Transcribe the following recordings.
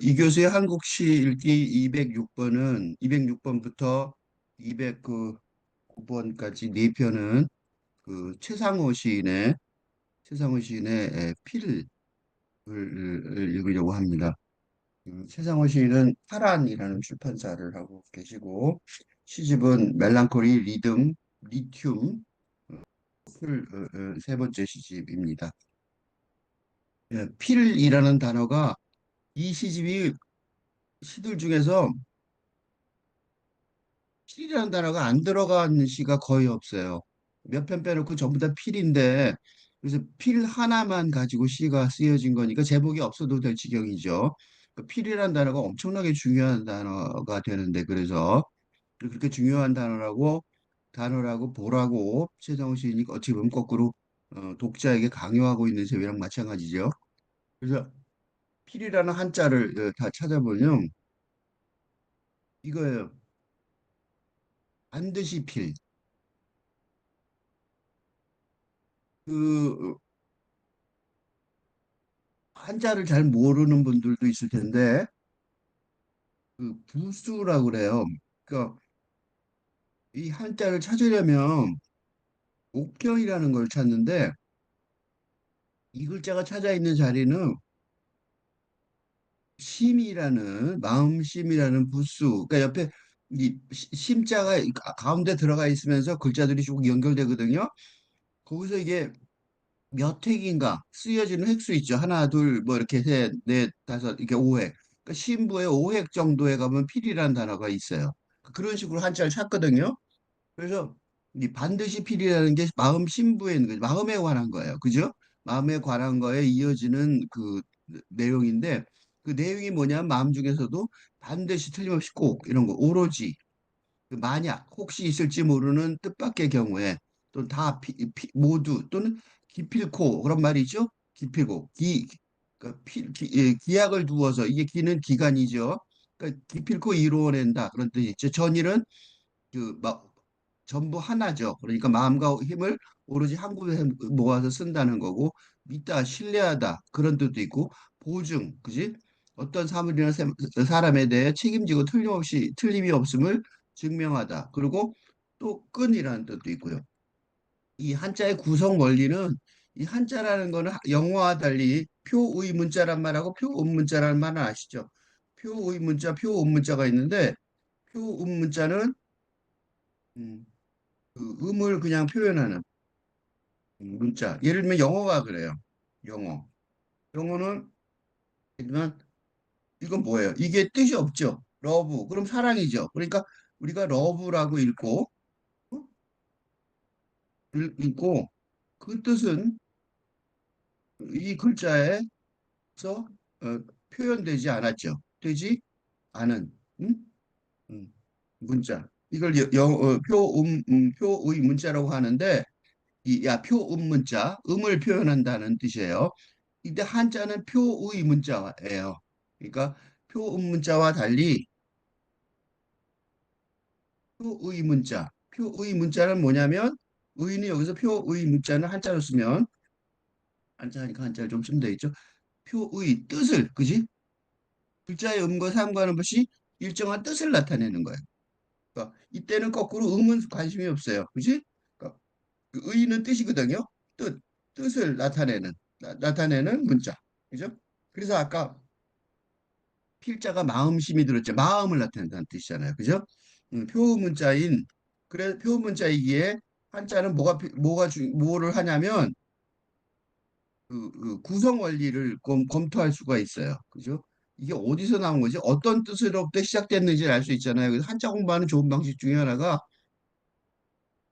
이 교수의 한국시 읽기 206번은 206번부터 209번까지 네 편은 그 최상호 시인의 피를 읽으려고 합니다. 최상호 시인은 파란이라는 출판사를 하고 계시고 시집은 멜랑콜리 리듬 리튬 세 번째 시집입니다. 필이라는 단어가 이 시집이 시들 중에서 필이라는 단어가 안 들어간 시가 거의 없어요. 몇 편 빼놓고 전부 다 필인데, 그래서 필 하나만 가지고 시가 쓰여진 거니까 제목이 없어도 될 지경이죠. 그 필이라는 단어가 엄청나게 중요한 단어가 되는데, 그래서 그렇게 중요한 단어라고 보라고 최상호 시인이 어찌 보면 거꾸로 독자에게 강요하고 있는 셈이랑 마찬가지죠. 그래서 필이라는 한자를 다 찾아보면 이거예요. 반드시 필. 그 한자를 잘 모르는 분들도 있을 텐데 그 부수라고 그래요. 그러니까 이 한자를 찾으려면 옥경이라는 걸 찾는데 이 글자가 찾아 있는 자리는 심이라는 마음심이라는 부수. 그러니까 옆에 이 심자가 가운데 들어가 있으면서 글자들이 쭉 연결되거든요. 거기서 이게 몇 획인가 쓰여지는 획수 있죠. 하나, 둘, 뭐 이렇게 셋, 넷, 다섯, 이게 5획. 그러니까 신부의 5획 정도에 가면 필이라는 단어가 있어요. 그런 식으로 한자를 찾거든요. 그래서 이 반드시 필이라는 게 마음 신부에 있는 거죠. 마음에 관한 거예요. 그죠? 마음에 관한 거에 이어지는 그 내용인데 그 내용이 뭐냐면 마음 중에서도 반드시 틀림없이 꼭 이런 거 오로지 그 만약 혹시 있을지 모르는 뜻밖의 경우에 또는 모두 또는 기필코 그런 말이 죠 기필코 그러니까 기약을 두어서 이게 기는 기간이죠. 그러니까 기필코 이루어낸다 그런 뜻이 있죠. 전일은 그 전부 하나죠. 그러니까 마음과 힘을 오로지 한 곳에 모아서 쓴다는 거고 믿다, 신뢰하다 그런 뜻도 있고 보증, 그지? 어떤 사물이나 사람에 대해 책임지고 틀림이 없음을 증명하다. 그리고 또 끈이라는 뜻도 있고요. 이 한자의 구성 원리는 이 한자라는 거는 영어와 달리 표의 문자란 말하고 표음 문자라는 말은 아시죠? 표의 문자, 표음 문자가 있는데 표음 문자는 음, 그 음을 그냥 표현하는 문자. 예를 들면 영어가 그래요. 영어. 영어는 일단 이건 뭐예요? 이게 뜻이 없죠. 러브. 그럼 사랑이죠. 그러니까 우리가 러브라고 어? 읽고 그 뜻은 이 글자에서 표현되지 않았죠. 되지 않은 음, 문자. 이걸 표의 문자라고 하는데 표음 문자, 음을 표현한다는 뜻이에요. 근데 한자는 표의 문자예요. 그러니까 표음 문자와 달리 표의 문자는 뭐냐면 의는 여기서 표의 문자는 한자로 쓰면 한자니까 한자를 좀 쓰면 되겠죠. 표의 뜻을 그지? 글자의 음과 상관없이 일정한 뜻을 나타내는 거예요. 그러니까 이때는 거꾸로 음은 관심이 없어요. 그지? 그러니까 그 의는 뜻이거든요. 뜻, 뜻을 나타내는 문자. 그죠? 그래서 아까 필자가 마음심이 들었죠. 마음을 나타낸다는 뜻이잖아요. 그죠? 표문자인 그래 표문자이기에 한자는 뭐를 하냐면 그 구성 원리를 검토할 수가 있어요. 그죠? 이게 어디서 나온 거지? 어떤 뜻으로부터 시작됐는지를 알 수 있잖아요. 그래서 한자 공부하는 좋은 방식 중에 하나가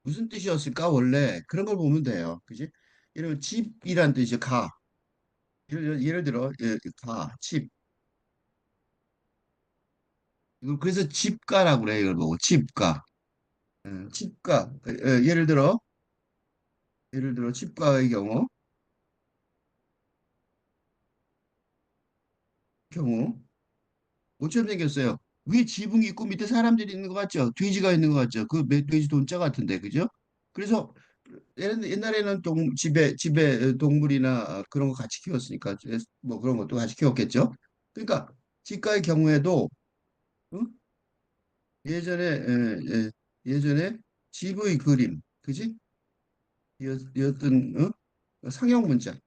무슨 뜻이었을까 원래 그런 걸 보면 돼요. 그지? 예를 들면 집이란 뜻이죠. 가. 예를 들어 집. 그래서 집가라고 그래요. 이걸 보고 집가. 집가. 예를 들어 집가의 경우 모처럼 생겼어요. 위에 지붕이 있고 밑에 사람들이 있는 것 같죠? 돼지가 있는 것 같죠? 그 돼지 돈자 같은데 그죠? 그래서 옛날에는 집에 동물이나 그런 거 같이 키웠으니까 뭐 그런 것도 같이 키웠겠죠? 그러니까 치과의 경우에도 어? 예전에 예전에 GV 그림 그지? 였던 상형 문자의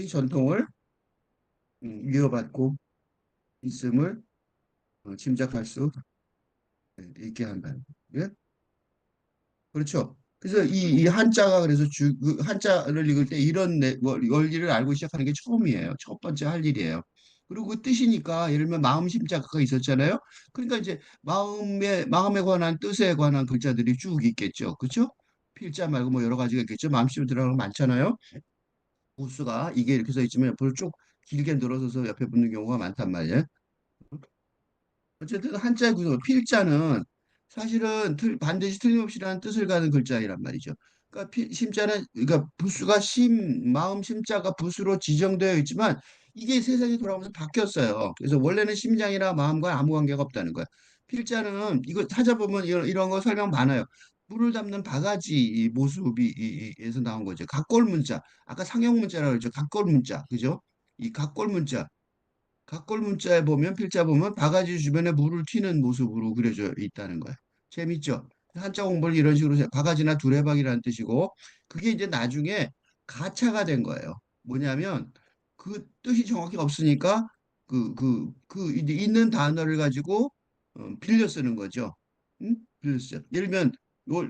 전통을 이어받고 있음을 짐작할 수 있게 한다. 예? 그렇죠. 그래서 이 한자가 그래서 그 한자를 읽을 때 이런 원리를 알고 시작하는 게 처음이에요. 첫 번째 할 일이에요. 그리고 그 뜻이니까 예를 들면 마음 심자가 있었잖아요. 그러니까 이제 마음에 관한 뜻에 관한 글자들이 쭉 있겠죠. 그렇죠? 필자 말고 뭐 여러 가지가 있겠죠. 마음심 들어가는 거 많잖아요. 부수가 이게 이렇게 써 있지만 옆으로 쭉 길게 늘어서서 옆에 붙는 경우가 많단 말이에요. 어쨌든 한자의 구조, 필자는 사실은 반드시 틀림없이라는 뜻을 가진 글자이란 말이죠. 그러니까 심자는 그러니까 부수가 마음 심자가 부수로 지정되어 있지만 이게 세상이 돌아가면서 바뀌었어요. 그래서 원래는 심장이나 마음과 아무 관계가 없다는 거야. 필자는 이거 찾아보면 이런 거 설명 많아요. 물을 담는 바가지 이 모습이 에서 나온 거죠. 각골 문자. 아까 상형 문자라고 그랬죠. 각골 문자. 그죠? 이 각골 문자. 각골 문자에 보면 필자 보면 바가지 주변에 물을 튀는 모습으로 그려져 있다는 거예요. 재밌죠? 한자 공부를 이런 식으로 바가지나 두레박이라는 뜻이고 그게 이제 나중에 가차가 된 거예요. 뭐냐면 그 뜻이 정확히 없으니까 이제 있는 단어를 가지고 빌려 쓰는 거죠. 응? 빌려 쓰죠. 예를 들면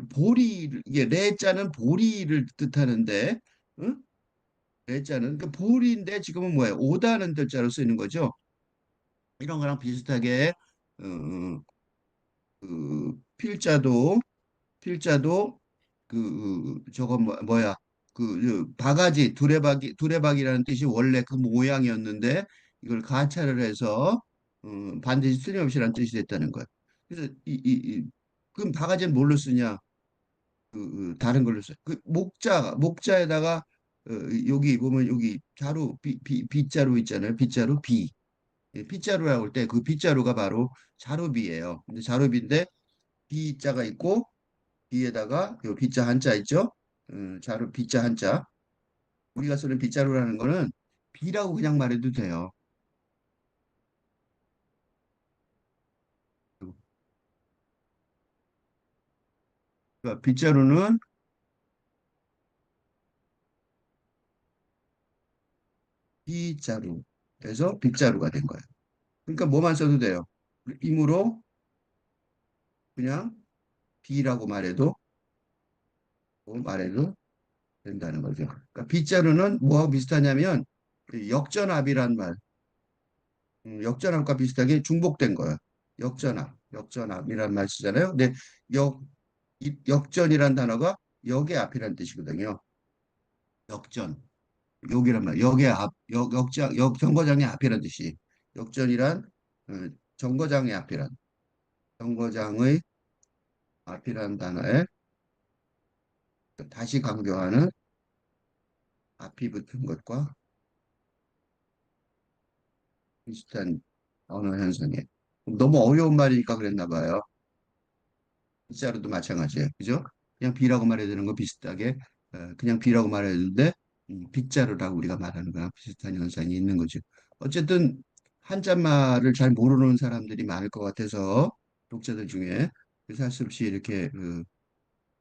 보리 이게 레자는 보리를 뜻하는데 응? 레자는 그 보리인데 지금은 뭐예요? 오다는 글자로 쓰이는 거죠. 이런 거랑 비슷하게 어, 그 필자도 저거 뭐야 바가지 두레박이라는 뜻이 원래 그 모양이었는데 이걸 가차를 해서 반드시 틀림없이라는 뜻이 됐다는 거야. 그래서 그럼 바가지는 뭘로 쓰냐? 다른 걸로 써. 그 목자에다가 여기 보면 여기 자루 빗자루 있잖아요. 빗자루 비. 예, 빗자루라고 할 때 그 빗자루가 바로 자루비예요. 근데 자루비인데 비자가 있고 비에다가 요 빗자 한자 있죠? 자루 빗자 한자. 우리가 쓰는 빗자루라는 거는 비라고 그냥 말해도 돼요. 그러니까 빗자루는 비자루에서 빗자루가 된 거예요. 그러니까 뭐만 써도 돼요. 임으로 그냥 비라고 말해도 된다는 거죠. 그러니까 빗자루는 뭐하고 비슷하냐면 그 역전압이란 말, 역전압과 비슷하게 중복된 거예요. 역전압이란 말 쓰잖아요. 근데 역, 역전이란 단어가 역의 앞이란 뜻이거든요. 역전, 역이란 말, 역의 앞, 정거장의 앞이란 뜻이. 역전이란 어, 정거장의 앞이란, 정거장의 앞이란 단어에 다시 강조하는 앞이 붙은 것과 비슷한 언어 현상이에요. 너무 어려운 말이니까 그랬나 봐요. 빗자루도 마찬가지예요. 그죠? 그냥 비라고 말해야 되는 거 비슷하게 그냥 비라고 말해야 되는데 빗자루라고 우리가 말하는 거랑 비슷한 현상이 있는 거죠. 어쨌든 한자말을 잘 모르는 사람들이 많을 것 같아서 독자들 중에 그래서 할 수 없이 이렇게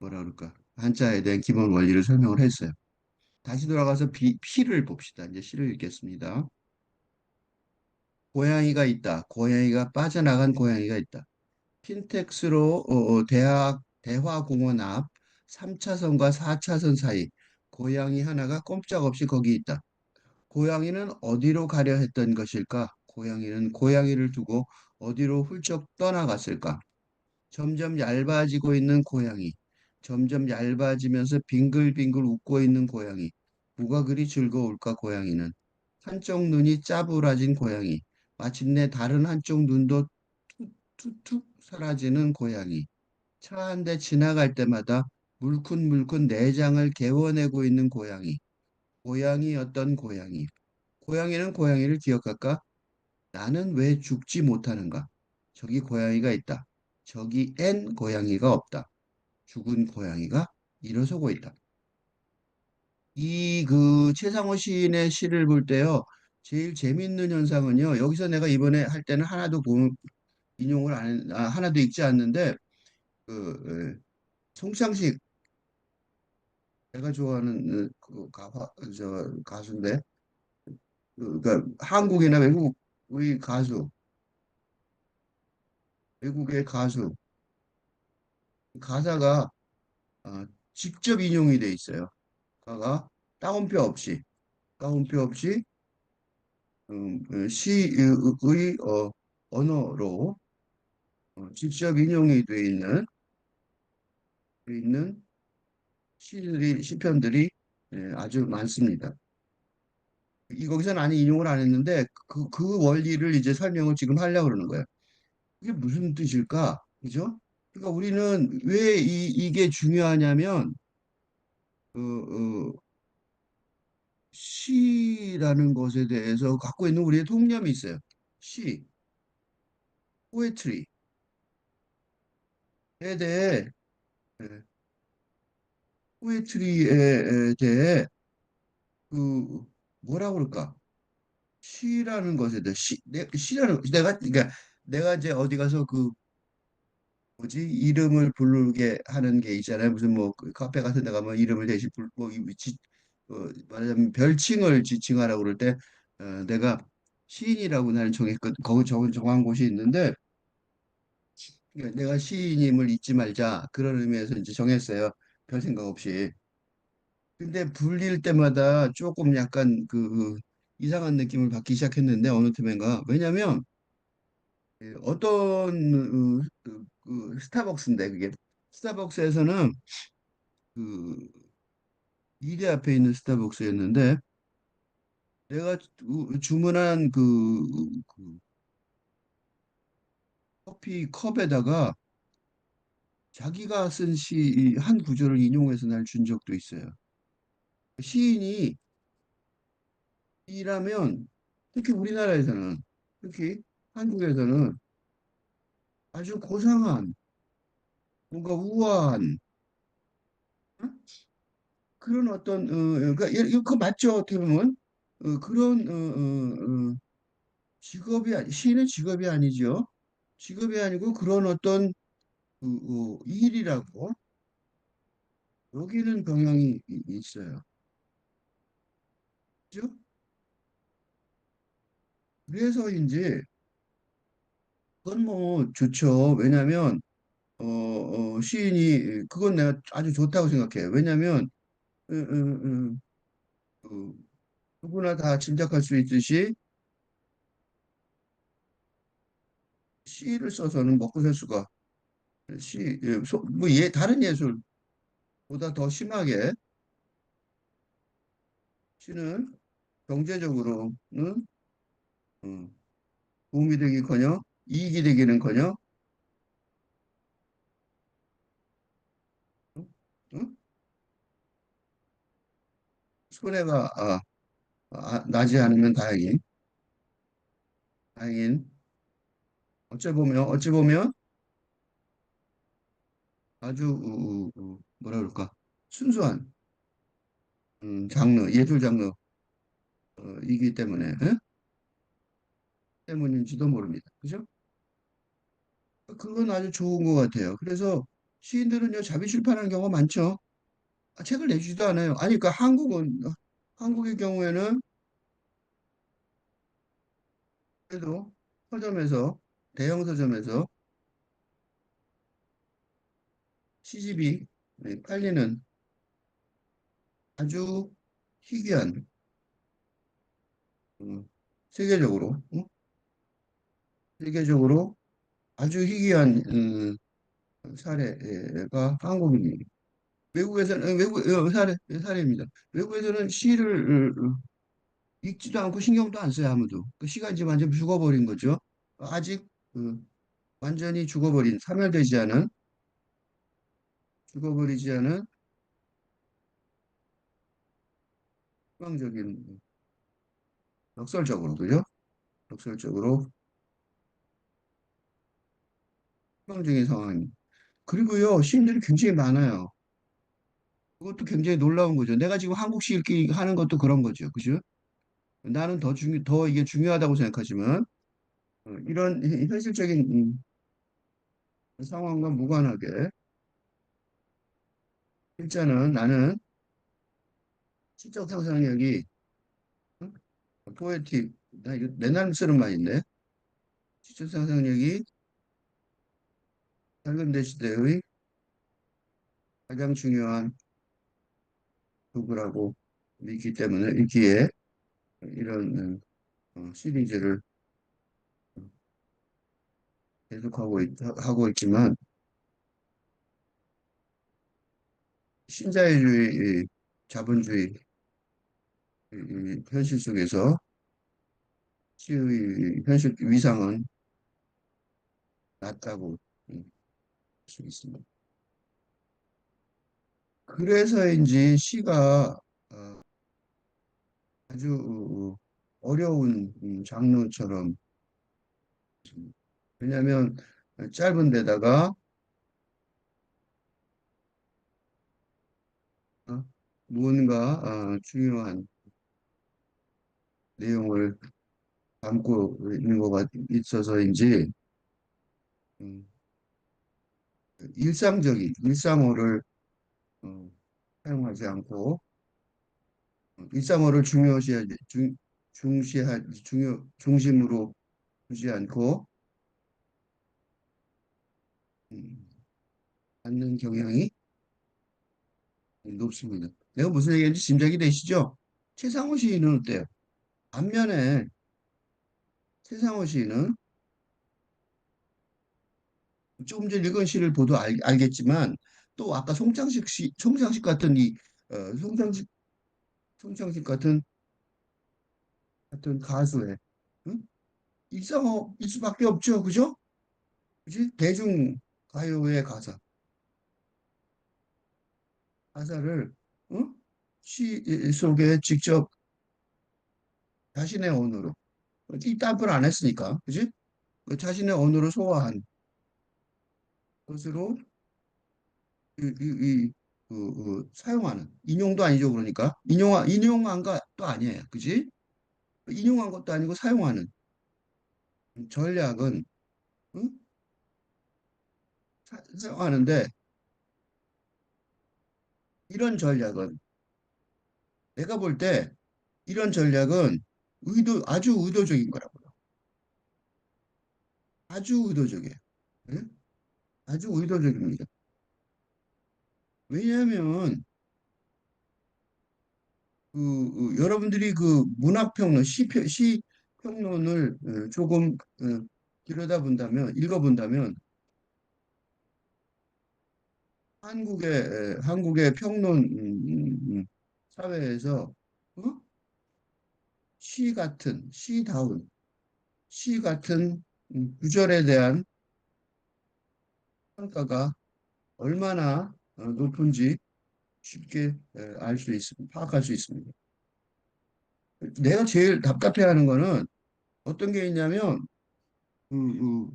뭐라 그럴까 한자에 대한 기본 원리를 설명을 했어요. 다시 돌아가서 피를 봅시다. 이제 시를 읽겠습니다. 고양이가 있다. 고양이가 빠져나간 고양이가 있다. 킨텍스로 대화공원 앞 3차선과 4차선 사이 고양이 하나가 꼼짝없이 거기 있다. 고양이는 어디로 가려 했던 것일까? 고양이는 고양이를 두고 어디로 훌쩍 떠나갔을까? 점점 얇아지고 있는 고양이. 점점 얇아지면서 빙글빙글 웃고 있는 고양이. 뭐가 그리 즐거울까, 고양이는. 한쪽 눈이 짜부라진 고양이. 마침내 다른 한쪽 눈도 툭툭 사라지는 고양이. 차 한 대 지나갈 때마다 물큰물큰 내장을 개워내고 있는 고양이. 고양이였던 고양이. 고양이는 고양이를 기억할까? 나는 왜 죽지 못하는가? 저기 고양이가 있다. 저기 엔 고양이가 없다. 죽은 고양이가 일어서고 있다. 이 최상호 시인의 시를 볼 때요. 제일 재밌는 현상은요. 여기서 내가 이번에 할 때는 인용을 하나도 읽지 않는데 그 송창식 내가 좋아하는 저 가수인데 그러니까 한국이나 외국의 가수 외국의 가수 가사가 어, 직접 인용이 돼 있어요. 가가 따옴표 없이 따옴표 없이 시의 언어로 직접 인용이 돼 있는 시편들이 아주 많습니다. 이 거기서는 아니 인용을 안 했는데 그 원리를 이제 설명을 지금 하려고 그러는 거예요. 그게 무슨 뜻일까? 그죠? 그러니까 우리는 왜 이게 중요하냐면 시라는 것에 대해서 갖고 있는 우리의 통념이 있어요. 시, 포에트리에 대해 예, 포에트리에 대해 그 뭐라 그럴까? 시라는 것에 대해 시라는 내가 그러니까 내가 이제 어디 가서 그 뭐지 이름을 부르게 하는 게 있잖아요. 무슨 뭐그 카페 같은 데 가면 이름을 대신 말하자면 별칭을 지칭하라고 그럴 때 내가 시인이라고 나는 정했거든. 거기 정한 곳이 있는데 그러니까 내가 시인임을 잊지 말자 그런 의미에서 이제 정했어요. 별 생각 없이. 근데 불릴 때마다 조금 약간 이상한 느낌을 받기 시작했는데 어느 틈엔가 왜냐면 어떤 스타벅스인데 그게 스타벅스에서는 그 미대 앞에 있는 스타벅스였는데 내가 주문한 그 커피 컵에다가 자기가 쓴 시 한 구절을 인용해서 날 준 적도 있어요. 시인이 이라면 특히 우리나라에서는 특히 한국에서는 아주 고상한 뭔가 우아한 어? 그런 어떤 그러니까 그거 맞죠 어떻게 보면 그런 시인의 직업이 아니죠. 직업이 아니고 그런 어떤 일이라고 여기는 경향이 있어요. 그죠? 그래서인지 그건 뭐 좋죠. 왜냐하면 시인이 그건 내가 아주 좋다고 생각해요. 왜냐하면 음, 음, 음, 그 누구나 다 짐작할 수 있듯이 시를 써서는 먹고 살 수가 다른 예술보다 더 심하게 시는 경제적으로는 음, 도움이 되기커녕 이익이 되기는커녕 응? 응? 손해가 나지 않으면 다행인 어찌 보면 아주 뭐라 그럴까 순수한 예술 장르이기 때문에 때문인지도 모릅니다. 그죠? 그건 아주 좋은 것 같아요. 그래서 시인들은요 자비 출판하는 경우가 많죠. 책을 내주지도 않아요. 아니 그러니까 한국의 경우에는 그래도 서점에서 대형 서점에서 시집이 팔리는 아주 희귀한 음, 세계적으로 세계적으로 아주 희귀한 사례가 한국입니다. 외국에서는 사례입니다. 외국에서는 시를 읽지도 않고 신경도 안 써요 아무도. 그 시가 이제 완전 죽어버린 거죠. 아직 어, 완전히 죽어버리지 않은 희망적인 역설적으로 그죠? 역설적으로 희망적인 상황입니다. 그리고요 시인들이 굉장히 많아요. 그것도 굉장히 놀라운 거죠. 내가 지금 한국 시 읽기 하는 것도 그런 거죠. 그죠? 나는 더 이게 중요하다고 생각하지만 이런 현실적인 상황과 무관하게 일단은 나는 시적 상상력이 어? 포에틱 나 이거 내 나름 쓰는 말인데 시적 상상력이 현대 시대의 가장 중요한 도구라고 믿기 때문에 있기에 이런 시리즈를 하고 있지만 신자유주의, 이 자본주의 이 현실 속에서 시의 현실 위상은 낮다고 할 수 있습니다. 그래서인지 시가 아주 어려운 장르처럼 왜냐하면 짧은 데다가 어, 무언가 중요한 내용을 담고 있는 거가 있어서인지 음, 일상어를 어, 사용하지 않고 일상어를 중심으로 두지 않고 음, 않는 경향이 높습니다. 내가 무슨 얘기인지 짐작이 되시죠? 최상호 시인은 어때요? 반면에 최상호 시인은 조금 전 읽은 시를 보도 알겠지만 또 아까 송창식 같은 어, 송창식, 송창식 같은 가수의 응? 일상어일 수밖에 없죠, 그죠? 그지? 대중 가요의 가사를 응? 시 속에 직접 자신의 언어로 이 땀을 안 했으니까, 그지? 그 자신의 언어로 소화한 것으로 이, 이, 이, 사용하는 인용도 아니죠, 그러니까 인용한 것도 아니에요, 그지? 인용한 것도 아니고 사용하는 전략은 응? 사용하는데 이런 전략은 내가 볼 때 이런 전략은 아주 의도적인 거라고요. 아주 의도적이에요. 응? 아주 의도적입니다. 왜냐하면 여러분들이 그 문학평론, 시평론을 조금 읽어본다면 한국의 평론 사회에서 어? 시다운 시 같은 구절에 대한 평가가 얼마나 높은지 쉽게 알 수 있습니다. 파악할 수 있습니다. 내가 제일 답답해하는 거는 어떤 게 있냐면 그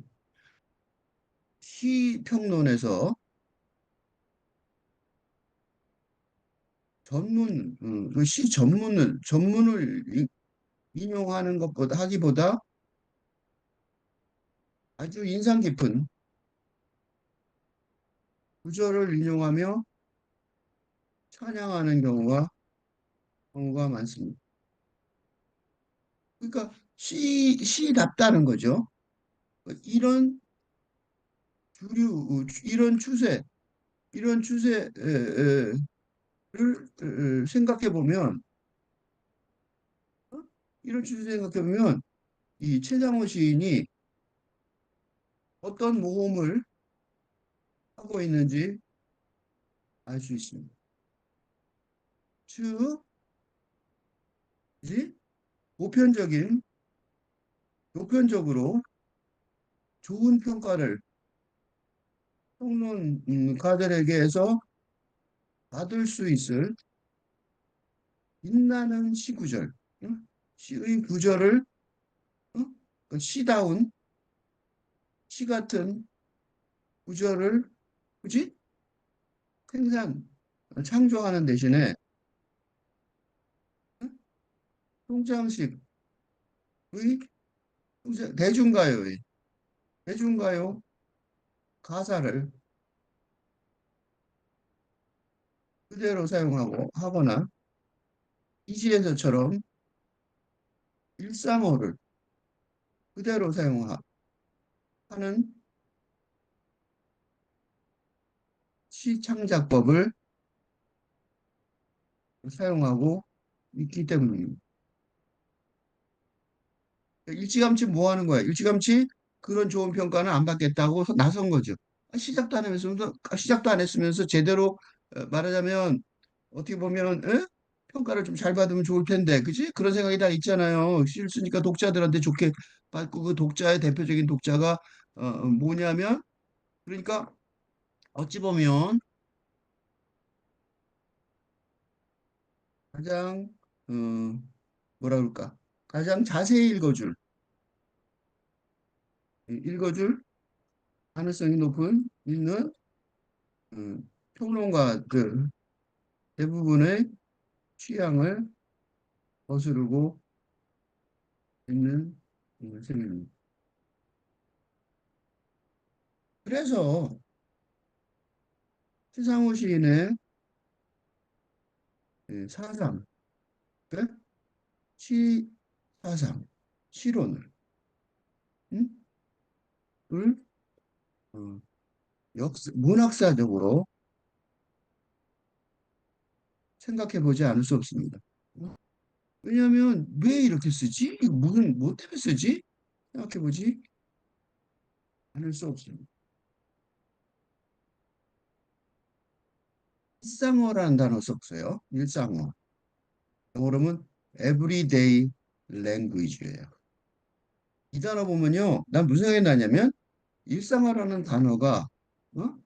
시평론에서 시 전문을 인용하는 하기보다 아주 인상 깊은 구절을 인용하며 찬양하는 경우가 많습니다. 그러니까 시답다는 거죠. 이런 이런 추세를 생각해 보면, 어? 이런 추세 생각해 보면 이 최상호 시인이 어떤 모험을 하고 있는지 알 수 있습니다. 즉, 이제 보편적인, 보편적으로 좋은 평가를 평론가들에게서 받을 수 있을 빛나는 시구절, 응? 시의 구절을 응? 그 시다운 시 같은 구절을 굳이 창조하는 대신에 응? 송창식의 대중가요의 대중가요 가사를 그대로 사용하고 하거나 이지에서처럼 일상어를 그대로 사용하는 시창작법을 사용하고 있기 때문입니다. 일찌감치 뭐 하는 거야? 일찌감치 그런 좋은 평가는 안 받겠다고 나선 거죠. 시작도 안 했으면서 제대로 말하자면 어떻게 보면 평가를 좀 잘 받으면 좋을 텐데, 그지? 그런 생각이 다 있잖아요. 실수니까 독자들한테 좋게 받고 그 독자의 대표적인 독자가 뭐냐면 그러니까 어찌 보면 가장 어, 뭐라 그럴까? 가장 자세히 읽어줄 가능성이 높은 있는 평론가들 대부분의 취향을 거스르고 있는 셈입니다. 그래서 최상호 시인의 사상, 그 시사상, 시론을 음? 을, 어, 문학사적으로 생각해 보지 않을 수 없습니다. 왜냐하면 왜 이렇게 쓰지? 이거 무슨 뭐 때문에 쓰지? 생각해 보지 않을 수 없습니다. 일상어라는 단어 썼어요. 일상어. 영어로는 everyday language예요. 이 단어 보면요, 난 무슨 생각이 나냐면 일상어라는 단어가 어?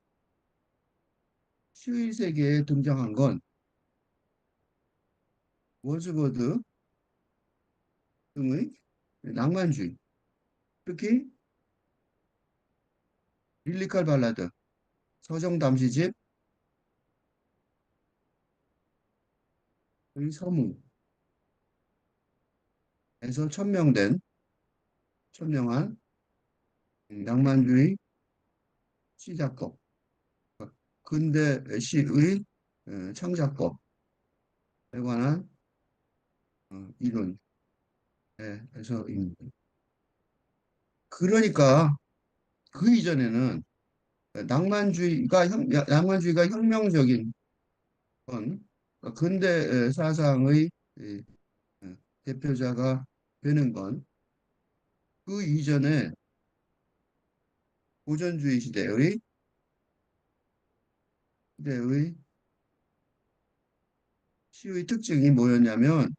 시의 세계에 등장한 건 워즈워드 등의 낭만주의, 특히 릴리칼 발라드, 서정 담시집의 서문에서 천명한 낭만주의 시작법, 근대 시의 창작법에 관한 이론에서입니다. 그러니까 그 이전에는 낭만주의가 혁명적인 건 근대 사상의 이, 대표자가 되는 건 그 이전에 고전주의 시대의 시의 특징이 뭐였냐면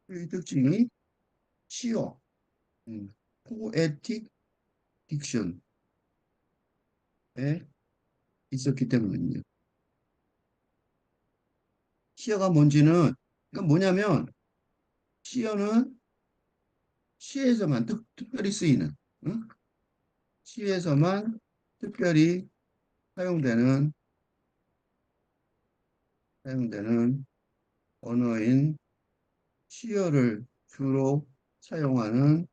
시의 특징이 시어, 포에틱 딕션에 있었기 때문입니다. 시어가 뭔지는 그러니까 뭐냐면 시어는 시에서만 특별히 쓰이는 응? 시에서만 특별히 사용되는 사용되는 언어인 시어를 주로 사용하는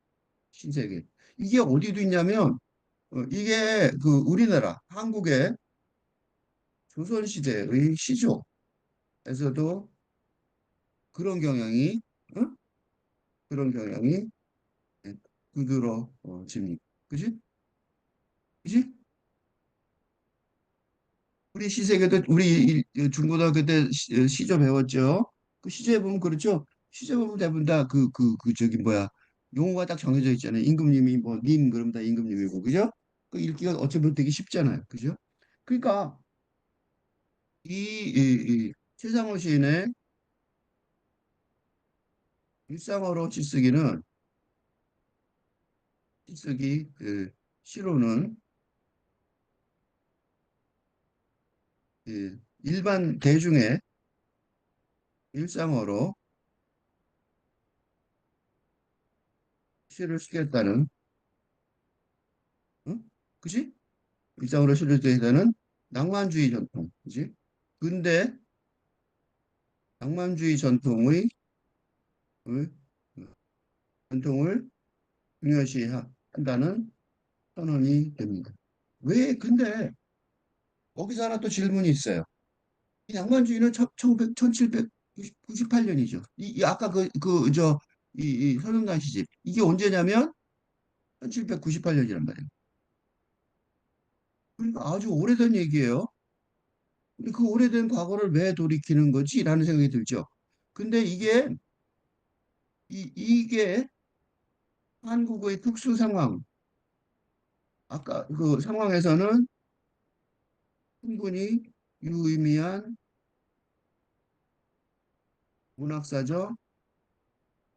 신세계. 이게 어디도 있냐면 이게 그 우리나라 한국의 조선시대의 시조에서도 그런 경향이 어? 그런 경향이 두드러집니다. 그지? 그지? 우리 시세계도 우리 중고등학교 때 시조 배웠죠. 그 시조에 보면 그렇죠. 시조에 보면 대부분 다 저기 뭐야 용어가 딱 정해져 있잖아요. 임금님이 뭐 님 그러면 다 임금님이고 그죠? 그 읽기가 어쩌면 되게 쉽잖아요. 그죠? 그러니까 최상호 시인의 일상어로 치쓰기 시로는 일반 대중의 일상어로 시를 쓰겠다는 응? 그지? 일상어로 시를 쓰겠다는 낭만주의 전통, 그지? 근데 낭만주의 전통의 전통을 중요시 한다는 선언이 됩니다. 왜, 근데 거기서 하나 또 질문이 있어요. 이 낭만주의는 1798년이죠. 아까 이 서른단 시집. 이게 언제냐면 1798년이란 말이에요. 그러니까 아주 오래된 얘기예요. 근데 그 오래된 과거를 왜 돌이키는 거지? 라는 생각이 들죠. 근데 이게 한국의 특수 상황, 아까 그 상황에서는 충분히 유의미한 문학사적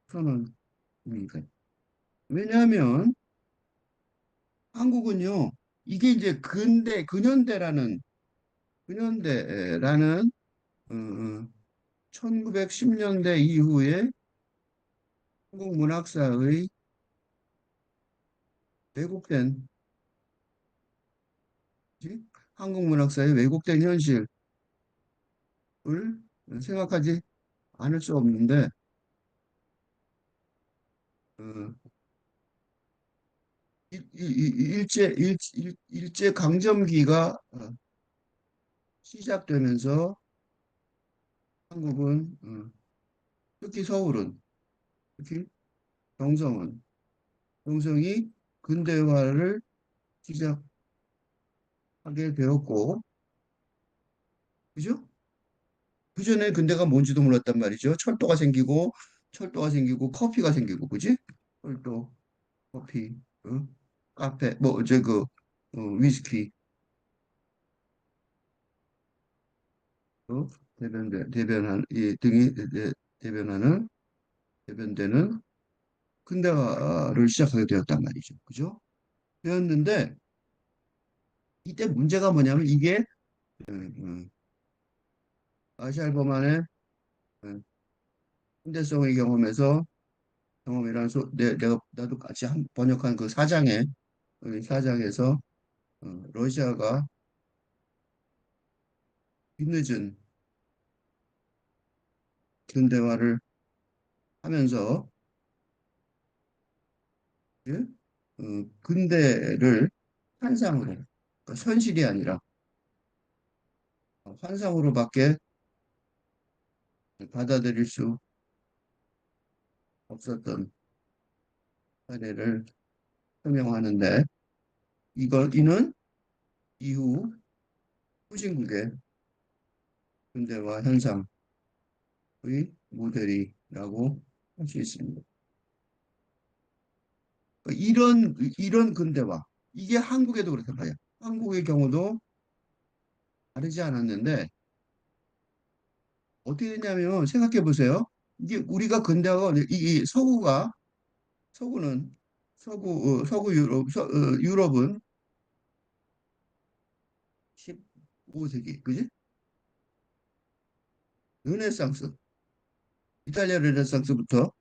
선언입니다. 왜냐하면 한국은요, 이게 이제 근현대라는 1910년대 이후에 한국 문학사의 왜곡된, 뭐지? 한국 문학사의 왜곡된 현실을 생각하지 않을 수 없는데, 어, 일제 강점기가 시작되면서 한국은, 특히 서울은, 특히 경성은, 경성이 근대화를 시작하게 되었고, 그죠? 그전에 근대가 뭔지도 몰랐단 말이죠. 철도가 생기고, 커피가 생기고, 그지? 철도, 커피, 어? 카페, 뭐, 위스키, 이 등이 대변하는, 대변되는 근대화를 시작하게 되었단 말이죠. 그죠? 되었는데, 이때 문제가 뭐냐면 이게, 음, 음, 아시알범안의 현대성의 경험이란 나도 같이 번역한 그 사장에서 러시아가 뒤늦은 근대화를 하면서 예? 근대를 환상으로, 그러니까 현실이 아니라 환상으로밖에 받아들일 수 없었던 사례를 설명하는데 이는 이후 후진국의 근대화 현상의 모델이라고 할 수 있습니다. 그러니까 이런 근대화 이게 한국에도 그렇단 말이야. 한국의 경우도 다르지 않았는데 어떻게 됐냐면 생각해 보세요. 이게 우리가 근대화가 이 서구는 서구 유럽은 15세기 그지? 르네상스 이탈리아 르네상스부터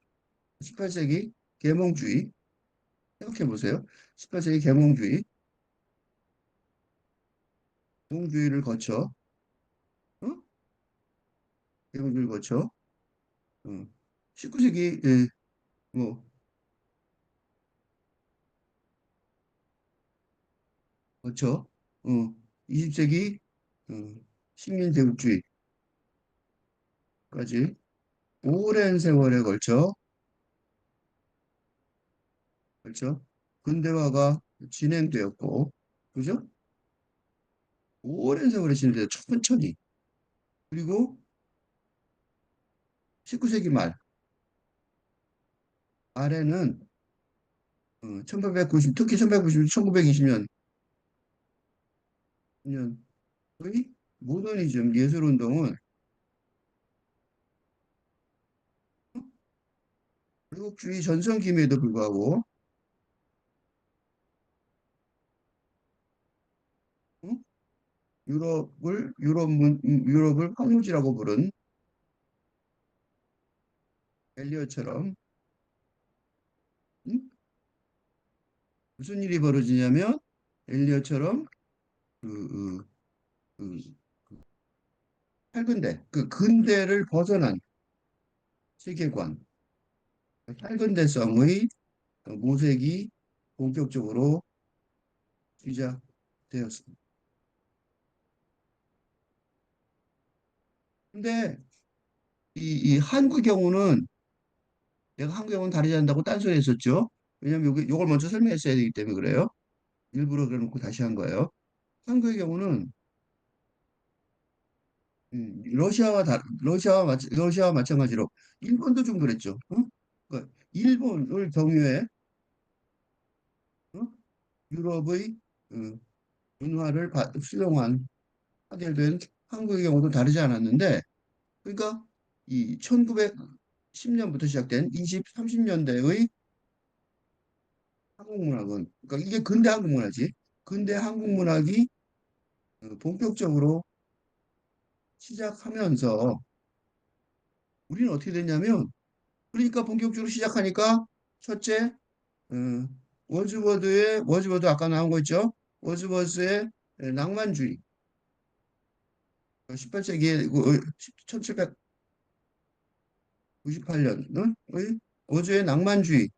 18세기 계몽주의 생각해 보세요. 18세기 계몽주의를 거쳐 어? 계몽주의를 거쳐 19세기 뭐 거쳐 20세기 어, 식민대국주의까지 오랜 세월에 걸쳐 근대화가 진행되었고 그죠? 오랜 세월에 진행되어 천천히 그리고 19세기 말에는 1890 특히 1890 1920년 거의 모더니즘 예술운동은 불국주의 전성기임에도 불구하고 응? 유럽을 황무지라고 부른 엘리어처럼 응? 무슨 일이 벌어지냐면 엘리어처럼 그, 그, 그 근대를 벗어난 세계관 현대성의 모색이 본격적으로 시작되었습니다. 근데 이 한국 경우는 내가 한국 경우는 다르지 않다고 딴소리 했었죠. 왜냐면 요걸 먼저 설명했어야 되기 때문에 그래요. 일부러 그래놓고 다시 한 거예요. 한국의 경우는 러시아와 마찬가지로 일본도 좀 그랬죠. 어? 그러니까 일본을 경유해 어? 유럽의 어, 문화를 수용한 하게 된 한국의 경우도 다르지 않았는데, 그러니까 이 1910년부터 시작된 20, 30년대의 한국 문학은, 그러니까 이게 근대 한국 문화지. 근대 한국 문학이 본격적으로 시작하면서 우리는 어떻게 됐냐면, 그러니까 본격적으로 시작하니까 첫째, 어, 워즈워드 아까 나온 거 있죠? 워즈워드의 낭만주의, 18세기에 1798년의 워즈의 낭만주의의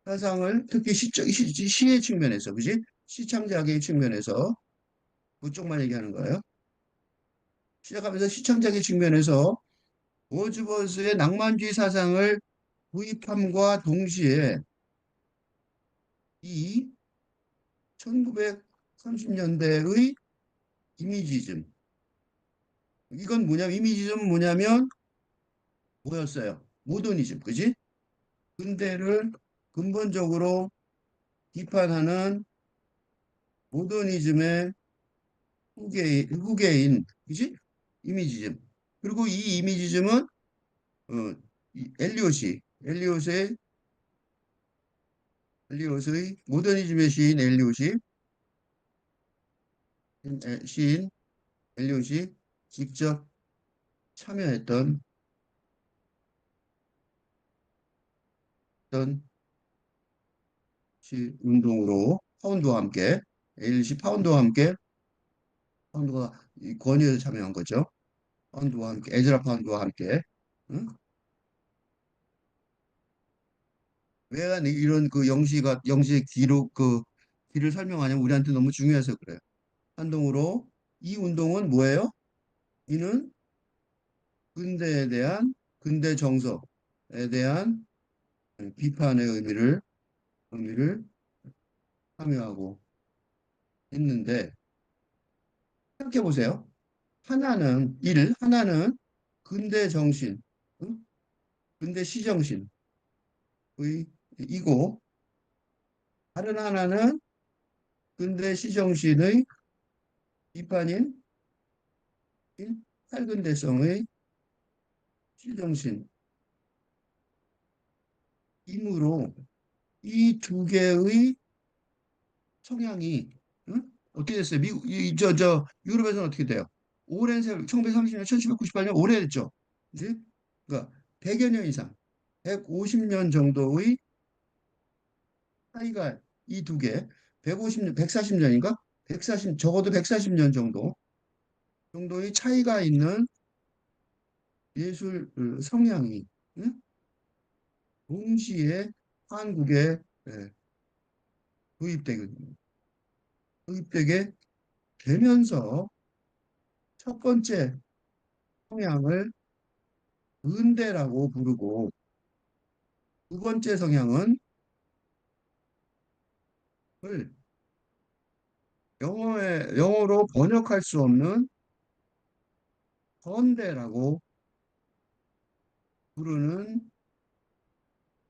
사상을 특히 시의 측면에서, 그지? 시창작의 측면에서 그쪽만 얘기하는 거예요. 시작하면서 시창작의 측면에서 워즈버스의 낭만주의 사상을 도입함과 동시에 이 1930년대의 이미지즘, 이건 뭐냐면 이미지즘은 뭐냐면 뭐였어요? 모더니즘, 그지? 근대를 근본적으로 비판하는 모더니즘의 후계인, 그지? 이미지즘. 그리고 이 이미지즘은 이 엘리엇의 모더니즘의 시인 엘리엇이 직접 참여했던 어떤 운동으로 파운드와 함께 엘리엇이 파운드와 함께 파운드가 이 권위에서 참여한 거죠. 파운드와 함께 에즈라 파운드와 함께 응? 왜 이런 그 영시의 기록 그 길을 설명하냐면 우리한테 너무 중요해서 그래요. 한동으로 이 운동은 뭐예요? 이는 근대에 대한 근대 정서에 대한 비판의 의미를 참여하고 있는데 생각해 보세요. 하나는 근대 정신, 응? 근대 시정신의 이고 다른 하나는 근대 시정신의 비판인 탈근대성의 시정신이므로 이 두 개의 성향이 응? 어떻게 됐어요? 유럽에서는 어떻게 돼요? 오랜 세월, 1930년, 1798년 오래됐죠. 그지? 그러니까 100여 년 이상, 150년 정도의 차이가 이 두 개, 150년, 140년인가? 140, 적어도 140년 정도의 차이가 있는 예술 성향이 응? 동시에 한국에 예, 도입되게, 도입되게 되면서 첫 번째 성향을 근대라고 부르고 두 번째 성향은 을 영어로 번역할 수 없는 현대라고 부르는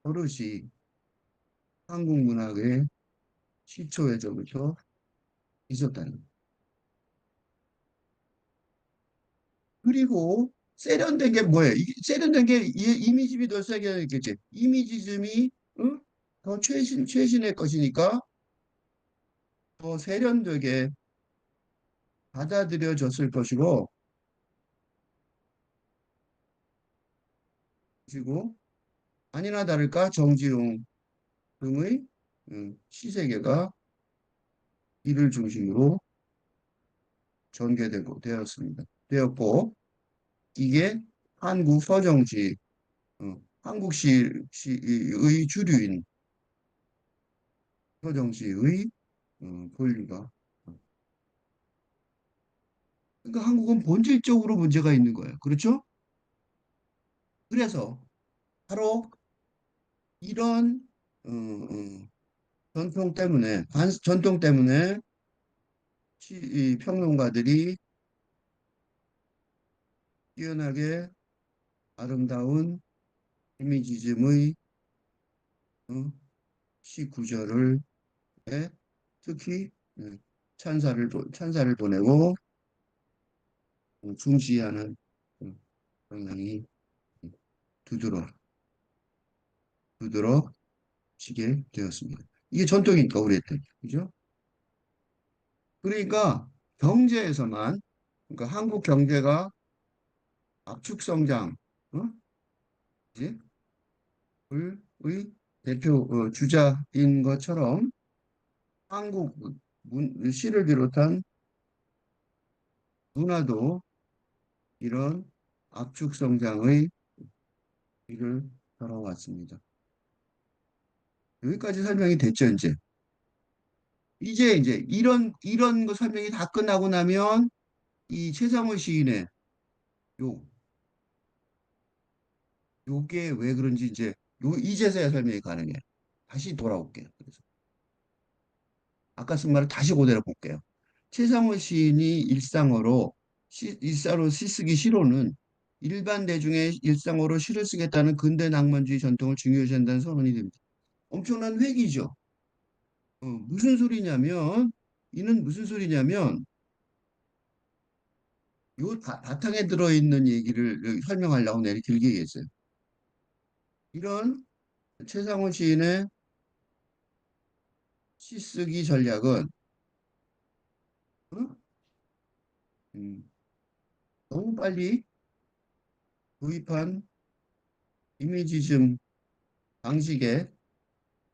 버릇이 한국 문학의 시초에서부터 있었다는 거예요. 그리고 세련된 게 뭐예요? 세련된 게 이미지즘이 더 세게 있겠지. 이미지즘이 응? 더 최신의 것이니까 더 세련되게 받아들여졌을 것이고, 그리고 아니나 다를까 정지용 등의 시세계가 이를 중심으로 전개되고 되었습니다. 되었고 이게 한국 서정지, 한국 시의 주류인 서정시의 권리가. 그러니까 한국은 본질적으로 문제가 있는 거예요. 그렇죠? 그래서 바로 이런 전통 때문에, 전통 때문에 이 평론가들이 뛰어나게 아름다운 이미지즘의 어, 시 구절을 특히 찬사를 보내고 중시하는 어, 경향이 두드러 두드러지게 되었습니다. 이게 전통이니까 우리한테 그죠? 그러니까 경제에서만 그러니까 한국 경제가 압축 성장 어? 의 대표 주자인 것처럼 한국 시를 비롯한 문화도 이런 압축 성장의 길을 걸어왔습니다. 여기까지 설명이 됐죠, 이제. 이제 이런 거 설명이 다 끝나고 나면 이 최상호 시인의 요 요게 왜 그런지 이제 이제서야 설명이 가능해. 다시 돌아올게요. 그래서 아까 쓴 말을 다시 그대로 볼게요. 최상호 시인이 일상어로 시쓰기 시로는 일반 대중의 일상어로 시를 쓰겠다는 근대 낭만주의 전통을 중요시한다는 선언이 됩니다. 엄청난 획이죠. 무슨 소리냐면 이는 무슨 소리냐면 요 바탕에 들어있는 얘기를 여기 설명하려고 내가 길게 얘기했어요. 이런 최상호 시인의 시쓰기 전략은 어? 음, 너무 빨리 도입한 이미지즘 방식의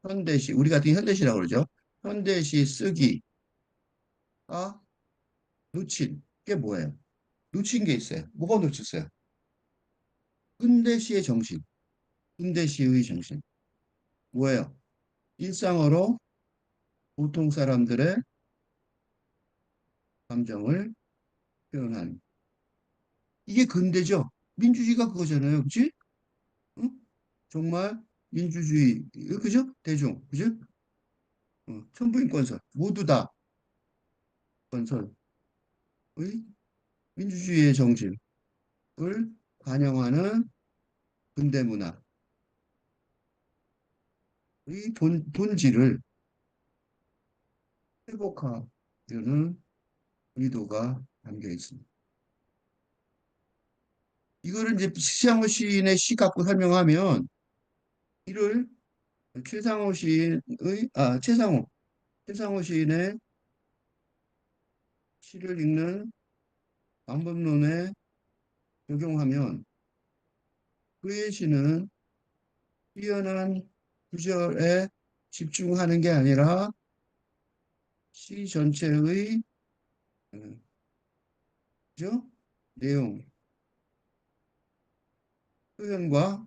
현대시, 우리 같은 현대시라고 그러죠. 현대시 쓰기가 놓친 게 뭐예요? 놓친 게 있어요. 뭐가 놓쳤어요? 근대시의 정신, 근대시의 정신. 뭐예요? 일상어로 보통 사람들의 감정을 표현하는. 이게 근대죠. 민주주의가 그거잖아요. 그치? 응? 정말 민주주의, 그죠? 대중, 그죠? 천부인권설, 모두 다 건설의 민주주의의 정신을 반영하는 근대 문화의 본질을 회복하려는 의도가 담겨 있습니다. 이거를 이제 시상호 시인의 시 갖고 설명하면 이를 최상호 시인의 최상호 시인의 시를 읽는 방법론에 적용하면 그의 시는 뛰어난 구절에 집중하는 게 아니라 시 전체의 어, 그죠? 내용, 표현과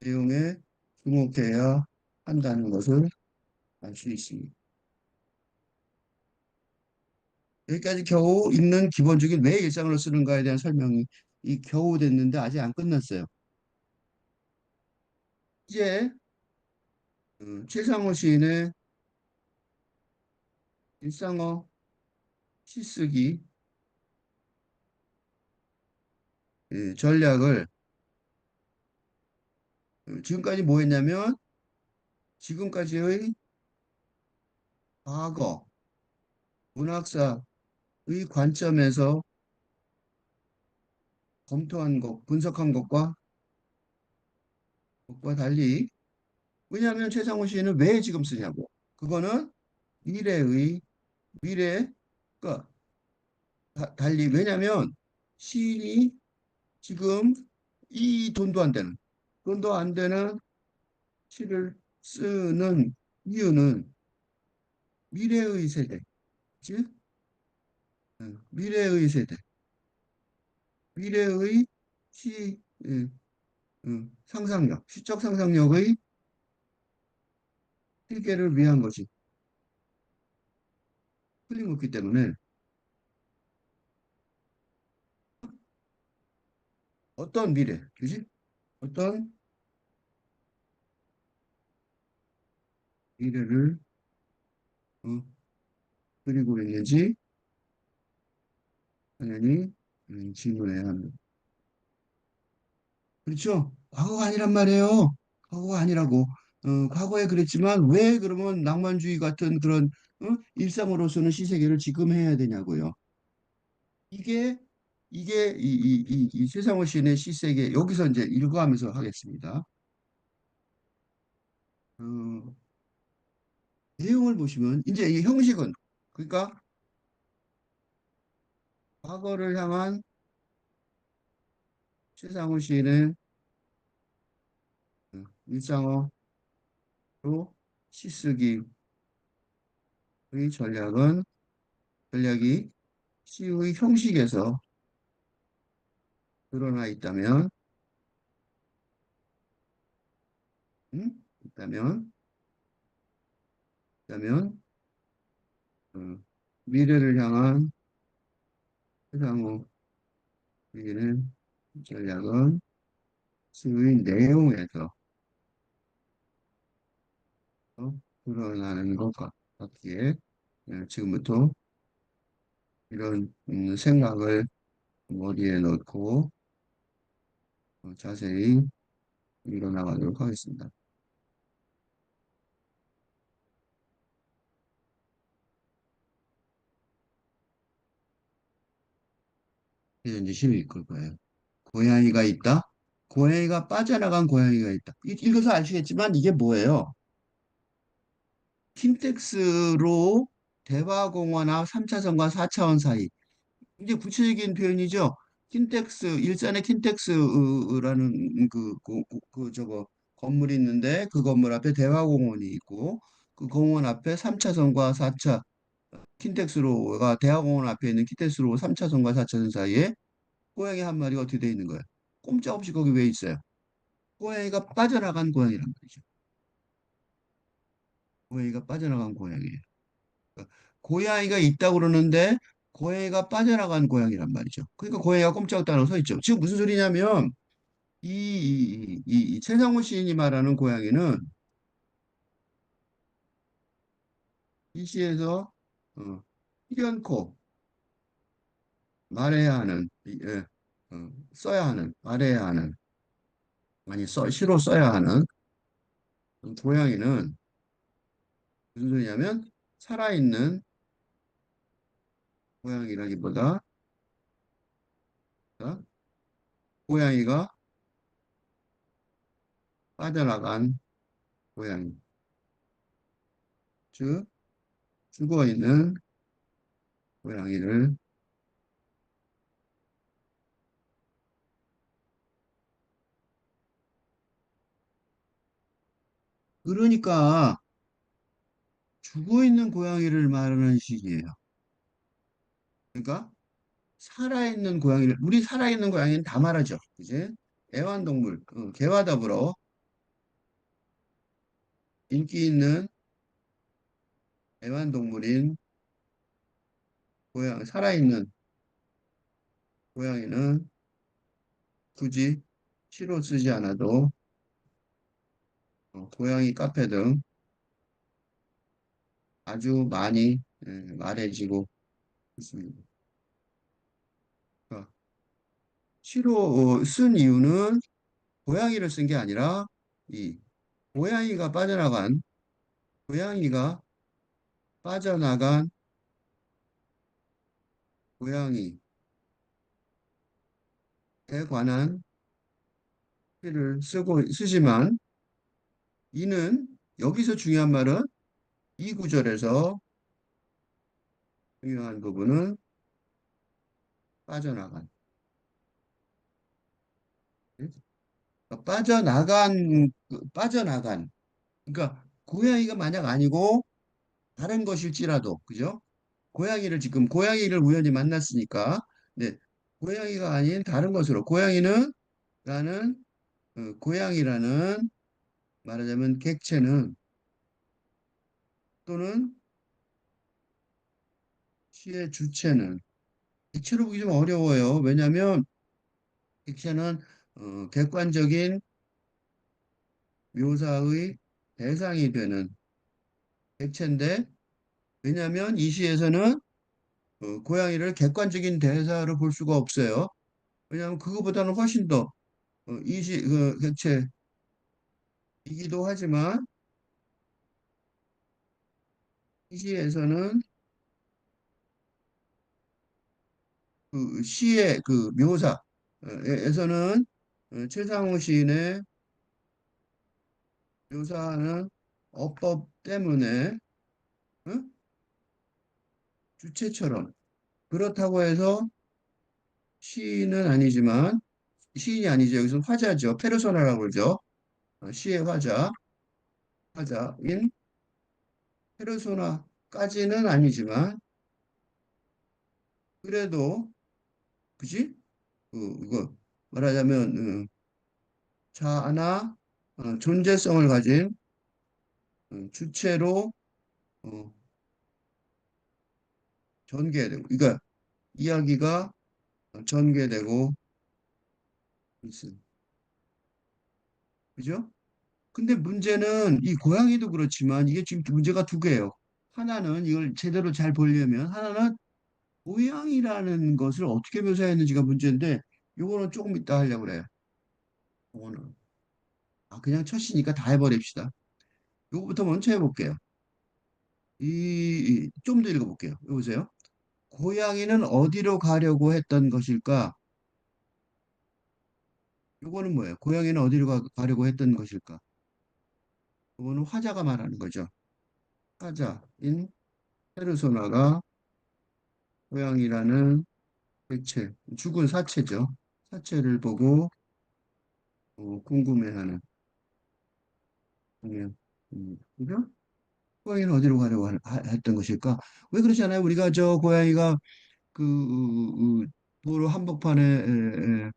내용에 주목해야 한다는 것을 알 수 있습니다. 여기까지 겨우 읽는 기본적인 왜 일상으로 쓰는가에 대한 설명이 겨우 됐는데 아직 안 끝났어요. 이제 최상호 시인의 일상어 시쓰기 전략을 지금까지 뭐 했냐면 지금까지의 과거 문학사의 관점에서 검토한 것, 분석한 것과 달리 왜냐하면 최상호 시인은 왜 지금 쓰냐고. 그거는 미래의 미래 그러니까 달리 왜냐하면 시인이 지금 이 돈도 안 되는 시를 쓰는 이유는 미래의 세대, 그치? 미래의 세대, 미래의 시, 예, 상상력, 시적 상상력의 실계를 위한 것이 틀림없기 때문에 어떤 미래, 그지? 어떤 미래를 어, 그리고 있는지 당연히 질문해야 합니다. 그렇죠? 과거가 아니란 말이에요. 과거가 아니라고. 과거에 그랬지만 왜 그러면 낭만주의 같은 그런 일상으로서는 시세계를 지금 해야 되냐고요. 이게 이 세상의 시인의 시세계 여기서 이제 일부하면서 하겠습니다. 어, 내용을 보시면 이제 이 형식은 그러니까 과거를 향한 세상의 시인의 일상어로 시쓰기의 전략이 시의 형식에서 드러나 있다면, 있다면, 어, 미래를 향한 세상의 우리는 전략은 시의 내용에서 드러나는 것 같기에 지금부터 이런 생각을 머리에 넣고 자세히 읽어나가도록 하겠습니다. 이제 이제 시를 읽을 거예요. 고양이가 있다? 고양이가 빠져나간 고양이가 있다. 읽어서 아시겠지만 이게 뭐예요? 킨텍스로 대화공원앞 3차선과 4차원 사이. 이제 구체적인 표현이죠. 킨텍스, 일산에 킨텍스라는 저거 건물이 있는데 그 건물 앞에 대화공원이 있고 그 공원 앞에 3차선과 4차 킨텍스로가 대화공원 앞에 있는 킨텍스로 3차선과 4차선 사이에 고양이 한 마리가 어떻게 돼 있는 거예요? 꼼짝없이 거기 왜 있어요? 고양이가 빠져나간 고양이란 말이죠. 고양이가 빠져나간 고양이에요. 그러니까 고양이가 있다고 그러는데 고양이가 빠져나간 고양이란 말이죠. 그러니까 고양이가 꼼짝도 안 하고 서 있죠. 지금 무슨 소리냐면 이 최상호 시인이 말하는 고양이는 이 시에서 어, 필연코 말해야 하는 써야 하는 말해야 하는 아니 시로 써야 하는 고양이는 무슨 소리냐면 살아있는 고양이라기보다 어, 고양이가 빠져나간 고양이 즉 죽어 있는 고양이를 그러니까 죽어 있는 고양이를 말하는 식이에요. 그러니까 살아있는 고양이를 우리 살아있는 고양이는 다 말하죠. 이제 애완동물 개와 더불어 인기 있는 애완동물인 살아있는 고양이는 굳이 시로 쓰지 않아도 고양이 카페 등 아주 많이 말해지고 있습니다. 그러니까 시로 쓴 이유는 고양이를 쓴 게 아니라 이 고양이가 빠져나간 고양이가 빠져나간 고양이에 관한 시를 쓰지만 이는 여기서 중요한 말은 이 구절에서 중요한 부분은 빠져나간 그러니까 빠져나간 그러니까 고양이가 만약 아니고 다른 것일지라도 그죠? 고양이를 우연히 만났으니까 네 고양이가 아닌 다른 것으로 고양이는 라는 고양이라는 말하자면 객체는 또는 시의 주체는 객체로 보기 좀 어려워요. 왜냐하면 객체는 객관적인 묘사의 대상이 되는 객체인데 왜냐하면 이 시에서는 고양이를 객관적인 대사로 볼 수가 없어요. 왜냐하면 그거보다는 훨씬 더 이시 객체이기도 하지만 이 시에서는 그 시의 그 묘사에서는 최상호 시인의 묘사하는 어법 때문에 어? 주체처럼 그렇다고 해서 시인은 아니지만 시인이 아니죠. 여기서는 화자죠. 페르소나라고 그러죠. 시의 화자인 페르소나까지는 아니지만 그래도 그지? 이거 말하자면 자아나 존재성을 가진 주체로 어, 전개되고 그러니까 이야기가 전개되고 있습니다. 그죠? 근데 문제는 이 고양이도 그렇지만 이게 지금 문제가 두 개예요. 하나는 이걸 제대로 잘 보려면 하나는 고양이라는 것을 어떻게 묘사했는지가 문제인데 요거는 조금 이따 하려고 그래요. 요거는 그냥 첫시니까 다 해버립시다. 요거부터 먼저 해볼게요. 좀 더 읽어볼게요. 여보세요. 고양이는 어디로 가려고 했던 것일까? 요거는 뭐예요? 고양이는 어디로 가려고 했던 것일까? 요거는 화자가 말하는 거죠. 화자인 페르소나가 고양이라는 객체, 죽은 사체죠. 사체를 보고 궁금해하는 공연. 그죠? 고양이는 어디로 가려고 했던 것일까? 왜 그러잖아요. 우리가 저 고양이가 도로 한복판에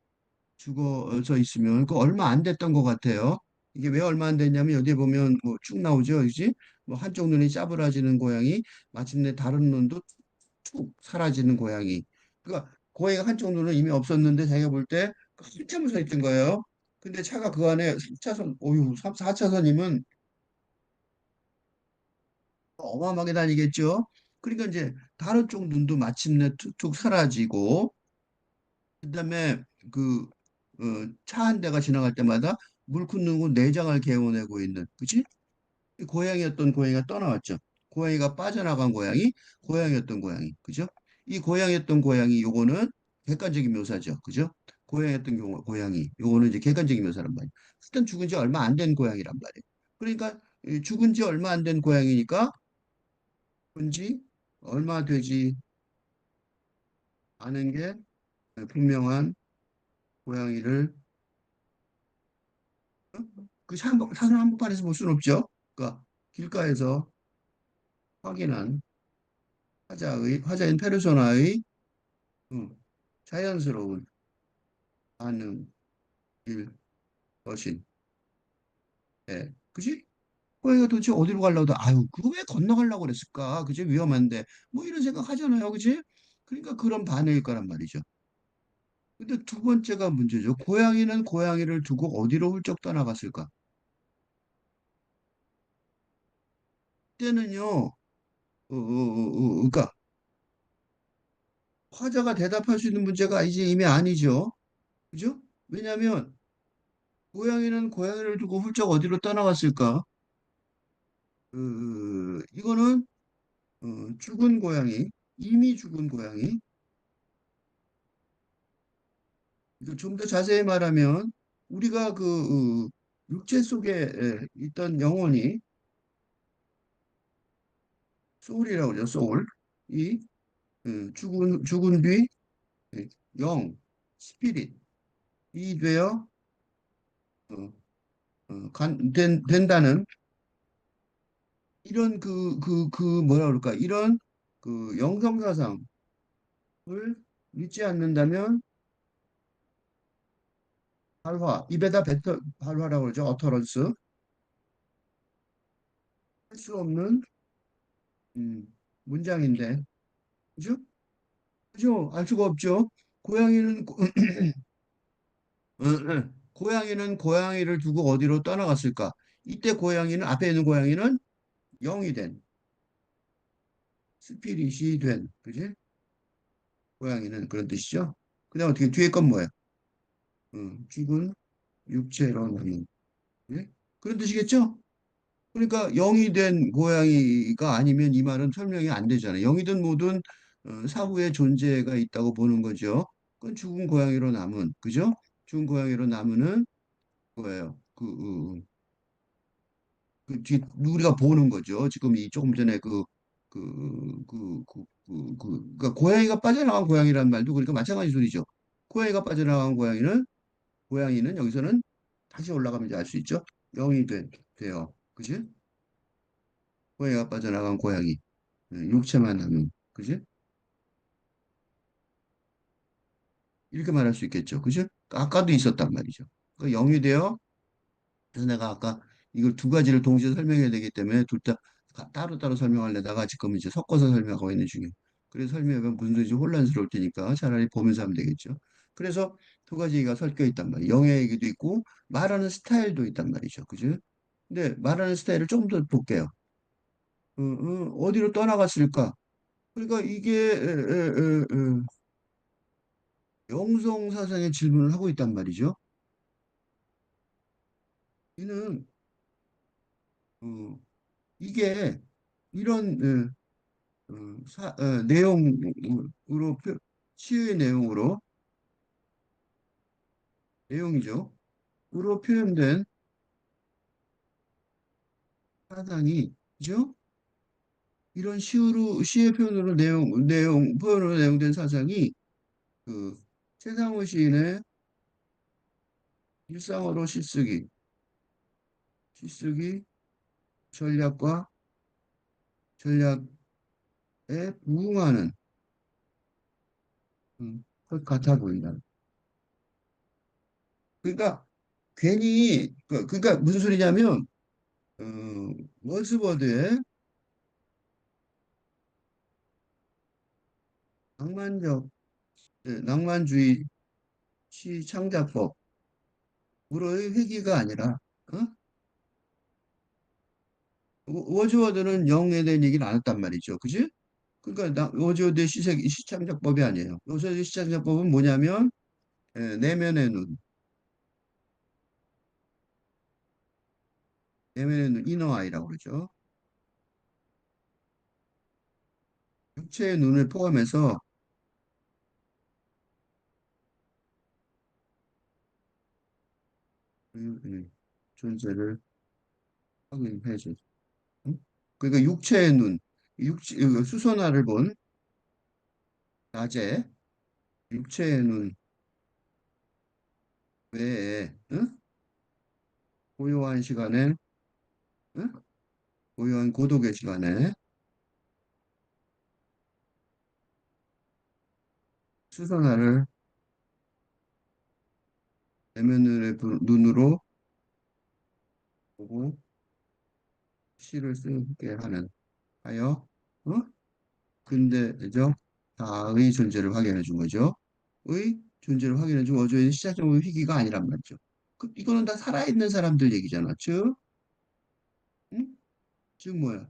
죽어서 있으면 그 얼마 안 됐던 것 같아요. 이게 왜 얼마 안 됐냐면 여기에 보면 뭐 쭉 나오죠, 그지? 뭐 한쪽 눈이 짜부라지는 고양이, 마침내 다른 눈도 툭 사라지는 고양이. 그러니까 고양이가 한쪽 눈은 이미 없었는데 자기가 볼 때 한참을 서 있던 거예요. 근데 차가 그 안에 3차선, 오유, 3, 4차선이면 어마어마하게 다니겠죠. 그러니까 이제 다른 쪽 눈도 마침내 툭툭 사라지고 그다음에 그 차 한 대가 지나갈 때마다 물 끓는 내장을 개어내고 있는 그치? 고양이였던 고양이가 떠나왔죠. 고양이가 빠져나간 고양이, 고양이였던 고양이, 그죠? 이 고양이였던 고양이 요거는 객관적인 묘사죠, 그죠? 고양이였던 고양이 요거는 이제 객관적인 묘사란 말이에요. 일단 죽은 지 얼마 안 된 고양이란 말이에요. 그러니까 이 죽은 지 얼마 안 된 고양이니까 죽은 지 얼마 되지 않은 게 분명한 고양이를 그 사진 한복판에서 볼 수는 없죠. 그러니까 길가에서 확인한 화자인 페르소나의 음, 자연스러운 반응일 것인. 예. 그지? 고양이가 도대체 어디로 가려고, 아유, 그거 왜 건너가려고 그랬을까? 그지? 위험한데. 뭐 이런 생각 하잖아요. 그지? 그러니까 그런 반응일 거란 말이죠. 근데 두 번째가 문제죠. 고양이는 고양이를 두고 어디로 훌쩍 떠나갔을까? 그때는요, 그러니까 화자가 대답할 수 있는 문제가 이제 이미 아니죠. 그죠? 왜냐하면 고양이는 고양이를 두고 훌쩍 어디로 떠나갔을까? 이거는 죽은 고양이, 이미 죽은 고양이. 좀 더 자세히 말하면 우리가 육체 속에 있던 영혼이 소울이라고 그러죠. 소울. 이 죽은 뒤 영, 스피릿이 되어 어, 된다는 이런 뭐라 그럴까? 이런 영성사상을 믿지 않는다면 발화. 입에다 뱉어 발화라고 그러죠. 어터런스. 할 수 없는 음, 문장인데. 그죠? 그죠? 알 수가 없죠. 고양이는 고양이는 고양이를 두고 어디로 떠나갔을까? 이때 고양이는 앞에 있는 고양이는 영이 된 스피릿이 된 그지? 고양이는 그런 뜻이죠. 그다음 어떻게 뒤에 건 뭐예요? 죽은 육체로 나는 예? 그런 뜻이겠죠? 그러니까 영이 된 고양이가 아니면 이 말은 설명이 안 되잖아요. 영이 든 모든 사후의 존재가 있다고 보는 거죠. 그건 죽은 고양이로 남은 그죠? 죽은 고양이로 남은 거예요. 우리가 보는 거죠. 지금 이 조금 전에 그러니까 고양이가 빠져나간 고양이란 말도 그러니까 마찬가지 소리죠. 고양이가 빠져나간 고양이는 여기서는 다시 올라가면 이제 알 수 있죠. 영이 돼요. 그지? 고양이가 빠져나간 고양이. 육체만 남은. 그지? 이렇게 말할 수 있겠죠. 그지? 아까도 있었단 말이죠. 그 영이 되어 그래서 내가 아까 이걸 두 가지를 동시에 설명해야 되기 때문에 둘 다 따로따로 설명하려다가 지금 이제 섞어서 설명하고 있는 중이에요. 그래서 설명하면 무슨 소리인지 혼란스러울 테니까 차라리 보면서 하면 되겠죠. 그래서 두 가지가 섞여 있단 말이에요. 영의 얘기도 있고 말하는 스타일도 있단 말이죠. 그죠? 근데 말하는 스타일을 조금 더 볼게요. 어디로 떠나갔을까? 그러니까 이게 영성 사상의 질문을 하고 있단 말이죠. 이는 어, 이게 이런 내용으로 시의 내용이죠. 으로 표현된 사상이 그죠? 이런 시의 표현으로 표현으로 내용된 사상이 그 최상호 시인의 일상어로 시쓰기 전략과 전략에 부응하는 것 같아 보인다. 그러니까 그러니까 무슨 소리냐면 어, 월스버드의 낭만적 낭만주의 시 창작법으로의 회귀가 아니라 어? 워즈워드는 영에 대한 얘기를 안 했단 말이죠. 그지? 그러니까 워즈워드의 시창작법이 아니에요. 워즈워드의 시창작법은 뭐냐면 내면의 눈, 내면의 눈, 이너 아이라고 그러죠. 육체의 눈을 포함해서 존재를 확인해줘. 응? 그러니까 육체의 눈, 수소나를 본 낮에 육체의 눈 외에 응? 고요한 시간에 응? 고요한 고독의 시간에 수선화를 내면의 눈으로 보고 시를 쓰게 하여 어? 근대적 자의 존재를 확인해 준 거죠. 의 존재를 확인해 준 어조의 시작점의 희기가 아니란 말이죠. 이거는 다 살아있는 사람들 얘기잖아. 응? 즉 뭐야?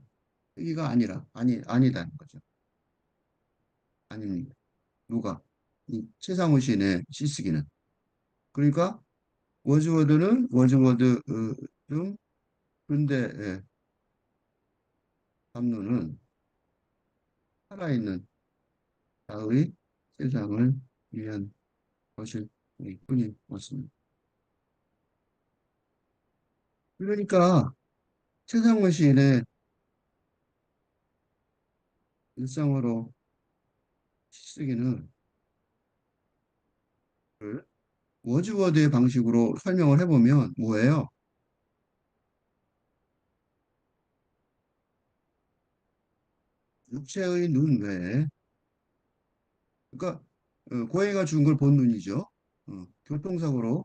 희기가 아니다는 거죠. 아닙니다. 누가? 이 최상호 시인의 시쓰기는. 그러니까 워즈워드 중 근대의 담론은 살아있는 자의 세상을 위한 것일 뿐이었습니다. 그러니까 최상원 시인의 일상어로 쓰기는 워즈워드의 방식으로 설명을 해보면 뭐예요? 육체의 눈 외에 그러니까 고양이가 준 걸 본 눈이죠. 교통사고로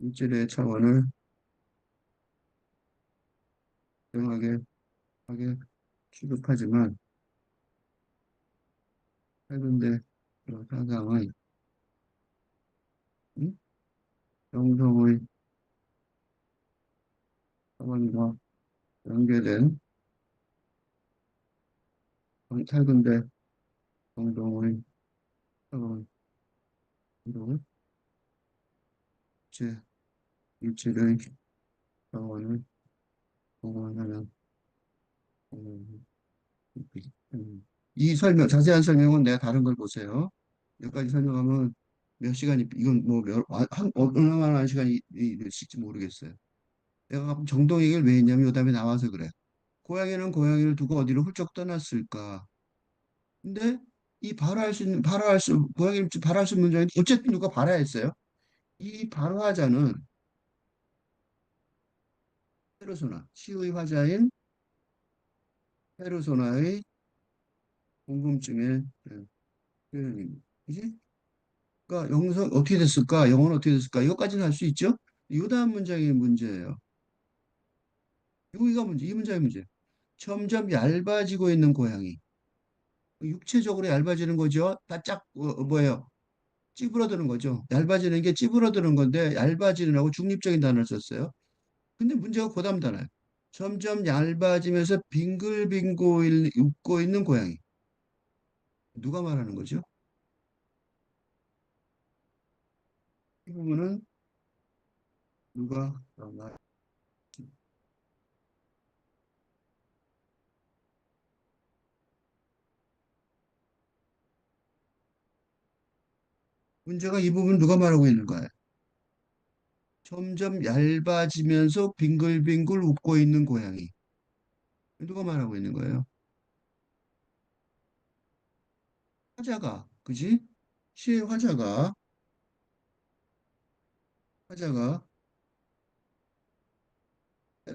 물질의 차원을 명하게 하게 취급하지만 최근대 사상은 음? 영성의 차원과 연계된 최근대 정동의 차원, 이런 제 물질의 차원을 동원하는 음, 이 설명, 자세한 설명은 내가 다른 걸 보세요. 여기까지 설명하면 몇 시간이, 이건 뭐 얼마나 시간이 될지 모르겠어요. 내가 정동 얘기를 왜 했냐면 요 다음에 나와서 그래. 고양이는 고양이를 두고 어디로 훌쩍 떠났을까? 근데 이 발화할 수 있는, 고양이를 발화할 수 있는 문장인데 어쨌든 누가 발화했어요. 이 발화자는 페르소나, 시의 화자인 페르소나의 궁금증의 표현입니다. 그지? 그러니까 영성 어떻게 됐을까? 영어는 어떻게 됐을까? 이것까지는 할 수 있죠? 이 다음 문장이 문제예요. 여기가 문제, 이 문장이 문제. 점점 얇아지고 있는 고양이. 육체적으로 얇아지는 거죠. 바짝 뭐예요? 찌부러드는 거죠. 얇아지는 게 찌부러드는 건데 얇아지는하고 중립적인 단어를 썼어요. 근데 문제가 고담 단어예요. 점점 얇아지면서 빙글빙글 웃고 있는 고양이. 누가 말하는 거죠? 이 부분은 누가 말? 문제가 이 부분 누가 말하고 있는 거예요? 점점 얇아지면서 빙글빙글 웃고 있는 고양이. 누가 말하고 있는 거예요? 화자가, 그지? 시의 화자가,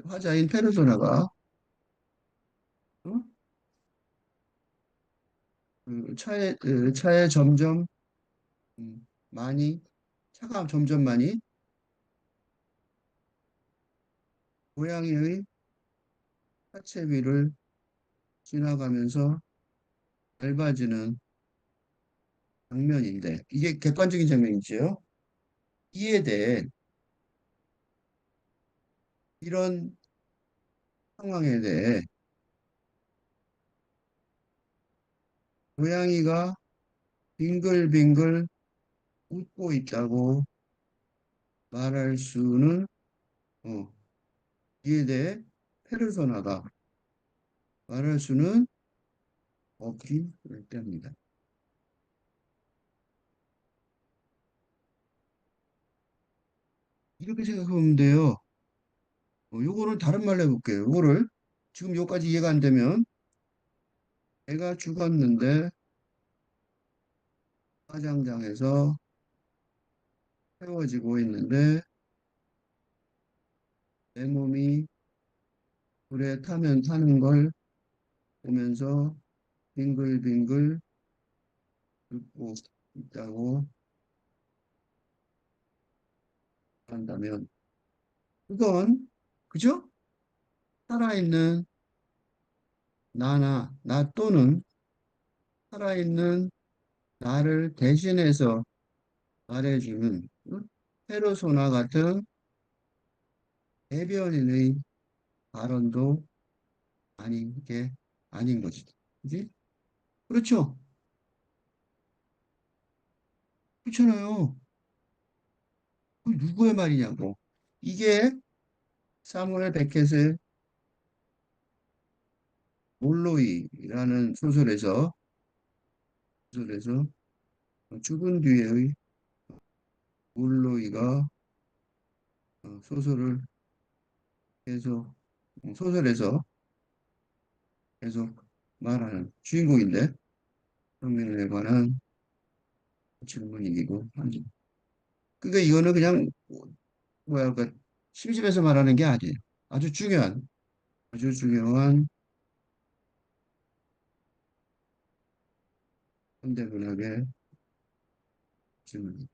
화자인 페르소나가, 어? 차에 점점 많이, 차가 점점 많이 고양이의 하체 위를 지나가면서 얇아지는 장면인데, 이게 객관적인 장면이지요. 이에 대해, 이런 상황에 대해 고양이가 빙글빙글 웃고 있다고 말할 수는, 어, 이에 대해 페르소나가 말할 수는 없기 때문이다. 이렇게 생각하면 돼요. 요거를 다른 말로 해볼게요. 요거를 지금 요까지 이해가 안 되면 애가 죽었는데 화장장에서 세워지고 있는데 내 몸이 불에 타면 타는 걸 보면서 빙글빙글 웃고 있다고 한다면 그건 그죠? 살아있는 나 또는 살아있는 나를 대신해서 말해주는 페르소나 같은 대변인의 발언도 아닌 게 아닌 것이다. 그지? 그렇죠? 그렇잖아요. 그 누구의 말이냐고. 이게 사무엘 베켓의 몰로이라는 소설에서 죽은 뒤에의 몰로이가 소설을 계속 소설에서 계속 말하는 주인공인데 성민에 관한 질문이고 그러니까 이거는 그냥 뭐야 그 심심해서 말하는 게 아니에요. 아주 중요한 아주 중요한 현대문학의 질문.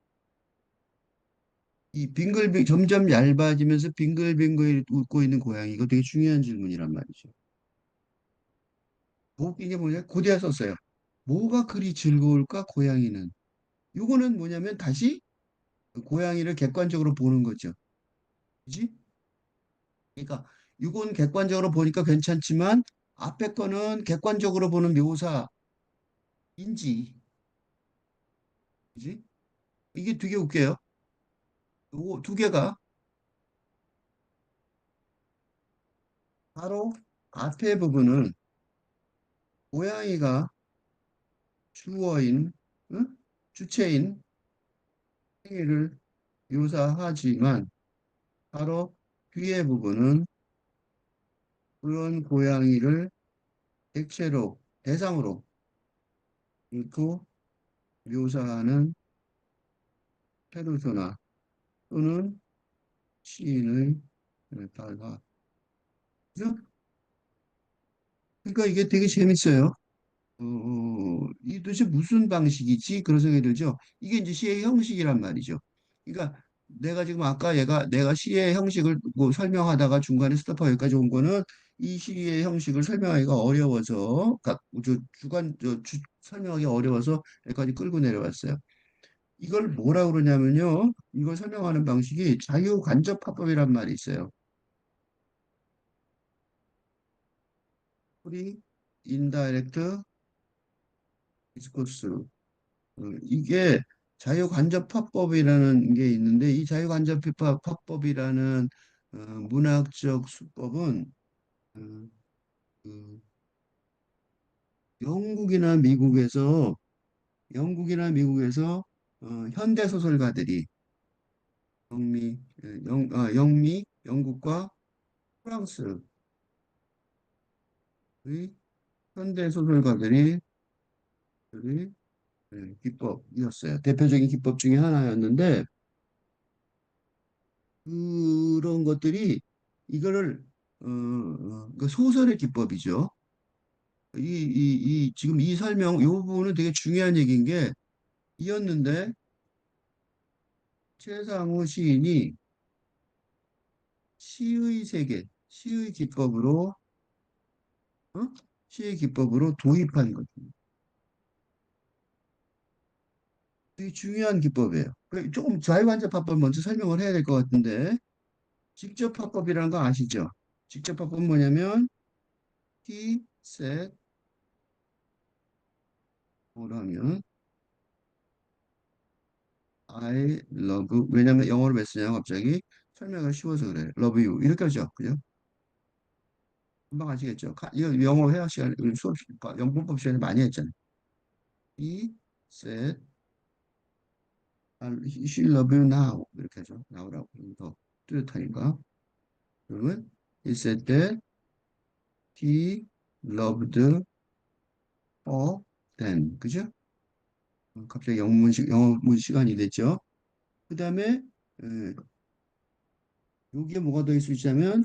이 빙글빙 점점 얇아지면서 빙글빙글 웃고 있는 고양이 이거 되게 중요한 질문이란 말이죠. 이게 뭐냐? 고대에 썼어요. 뭐가 그리 즐거울까 고양이는? 이거는 뭐냐면 다시 고양이를 객관적으로 보는 거죠. 그지? 그러니까 이건 객관적으로 보니까 괜찮지만 앞에 거는 객관적으로 보는 묘사인지, 그지? 이게 되게 웃겨요. 요거 두 개가 바로 앞에 부분은 고양이가 주어인, 응? 주체인 행위를 묘사하지만 바로 뒤에 부분은 그런 고양이를 객체로, 대상으로 놓고 묘사하는 페르소나 또는 시인의 발화. 그죠? 그러니까 이게 되게 재밌어요. 이 도대체 무슨 방식이지? 그런 생각이 들죠. 이게 이제 시의 형식이란 말이죠. 그러니까 내가 지금 아까 내가 시의 형식을 뭐 설명하다가 중간에 스톱하고 여기까지 온 거는 이 시의 형식을 설명하기가 어려워서, 설명하기 어려워서 여기까지 끌고 내려왔어요. 이걸 뭐라 그러냐면요. 이걸 설명하는 방식이 자유간접화법이란 말이 있어요. 프리 인다이렉트 디스코스. 이게 자유간접화법이라는 게 있는데 이 자유간접화법이라는 문학적 수법은 어, 그 영국이나 미국에서 영국이나 미국에서 현대 소설가들이 영미, 영국과 프랑스의 현대 소설가들이 기법이었어요. 대표적인 기법 중에 하나였는데 그런 것들이 이거를 그 소설의 기법이죠. 지금 이 설명, 이 부분은 되게 중요한 얘기인 게 이었는데 최상우 시인이 시의 세계, 어? 시의 기법으로 도입한 거죠. 되게 중요한 기법이에요. 조금 자유관자파법 먼저 설명을 해야 될 것 같은데 직접화법이라는 거 아시죠? 직접화법은 뭐냐면 he said 뭐라면 I love 왜냐면 영어로 왜 쓰냐면 갑자기 설명을 쉬워서 그래요. love you 이렇게 하죠. 그죠? 금방 아시겠죠? 이거 영어 회화 시간 수업 영문법 시간에 많이 했잖아요. He said she love you now 이렇게 하죠. now라고 하면 더 뚜렷하니까. 그러면 he said that he loved her then 그죠? 갑자기 영어문 시간이 됐죠. 그 다음에 여기에 뭐가 더 있으시냐면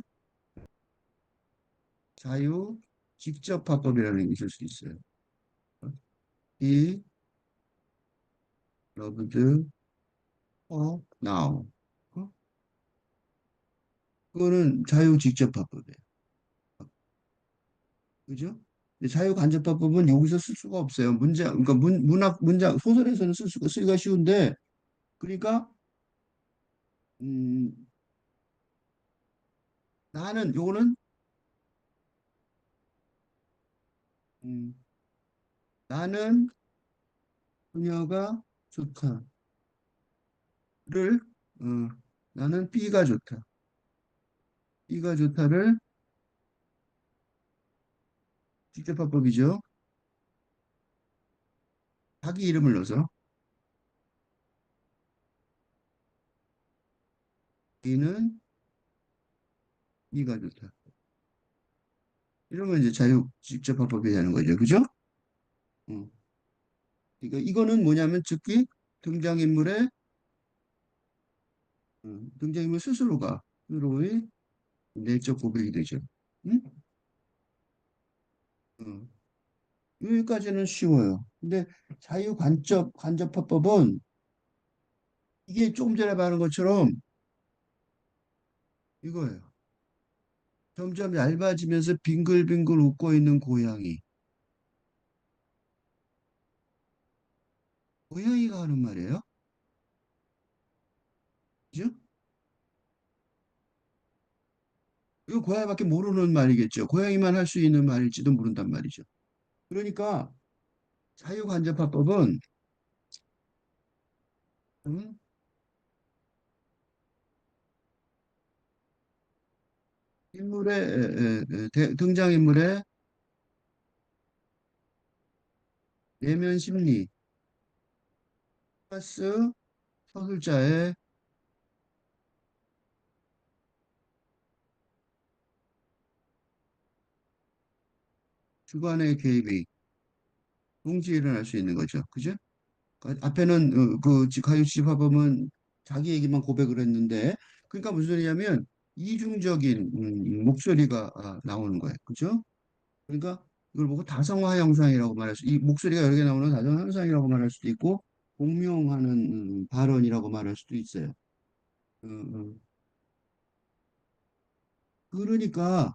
자유 직접화법이라는 게 있을 수 있어요. He loved her now. 어? 그거는 자유 직접화법이에요. 그죠? 근데 자유 간접화법은 여기서 쓸 수가 없어요. 그러니까 문장, 소설에서는 쓰기가 쉬운데, 그러니까, 음, 요거는, 음, 나는 그녀가 좋다를, 어, 나는 B가 좋다. B가 좋다를 직접화법이죠. 자기 이름을 넣어서 B는 B가 좋다. 이러면 이제 자유 직접화법이 되는 거죠. 그죠? 음. 그러니까 이거는 뭐냐면 즉기 등장인물의 등장인물 스스로의 내적 고백이 되죠. 응? 어. 여기까지는 쉬워요. 근데 간접화법은 이게 조금 전에 말한 것처럼 이거예요. 점점 얇아지면서 빙글빙글 웃고 있는 고양이. 고양이가 하는 말이에요. 그죠? 이거 고양이밖에 모르는 말이겠죠. 고양이만 할 수 있는 말일지도 모른단 말이죠. 그러니까 자유간접화법은 음, 인물의 등장인물의 내면 심리 플러스 서술자의 주관의 개입이 동시에 일어날 수 있는 거죠. 그죠? 앞에는 가요집화범은 자기 얘기만 고백을 했는데 그러니까 무슨 소리냐면 이중적인 목소리가 나오는 거예요. 그죠? 그러니까 이걸 보고 다성화 형상이라고 말할 수, 이 목소리가 여러 개 나오는 다성화 형상이라고 말할 수도 있고 공명하는 발언이라고 말할 수도 있어요. 음. 그러니까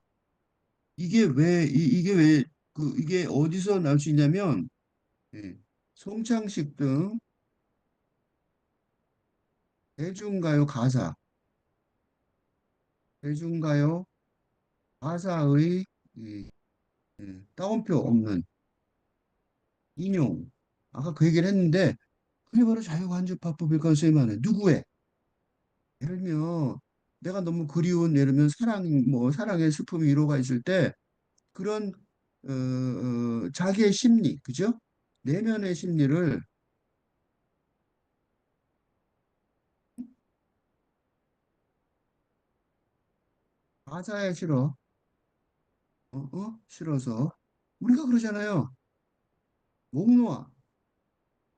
이게 어디서 나올 수 있냐면 예, 송창식 등 대중가요 가사, 대중가요 가사의 이, 따옴표 없는 인용. 아까 그 얘기를 했는데 그게 바로 자유간접화법일 가능성이 많아요. 누구의? 예를 들면 내가 너무 그리운 예를 들면 사랑의 슬픔이 위로가 있을 때 그런 자기의 심리, 그죠? 내면의 심리를 가사에 실어, 실어서 우리가 그러잖아요. 목 놓아,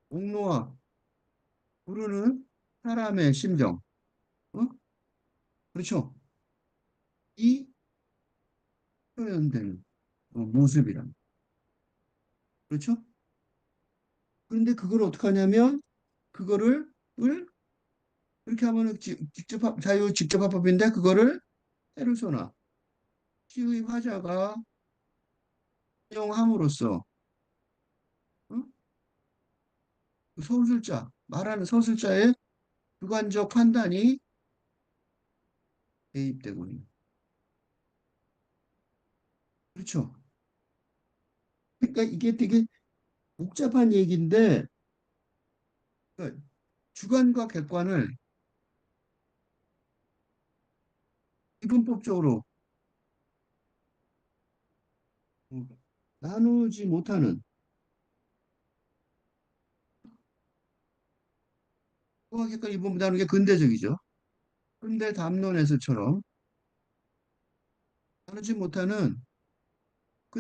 목 놓아 부르는 사람의 심정, 어? 그렇죠? 이 표현된 모습이란, 그렇죠? 그런데 그걸 어떻게 하냐면 그거를 을 이렇게 하면은 직접 합법인데 그거를 페르소나 시의 화자가 사용함으로써 어? 그 서술자 말하는 서술자의 주관적 판단이 개입되고 있는 그렇죠. 그러니까 이게 되게 복잡한 얘기인데 그러니까 주관과 객관을 이분법적으로 어, 나누지 못하는 주관과 객관 이분 나누는 게 근대적이죠. 근대 담론에서처럼 나누지 못하는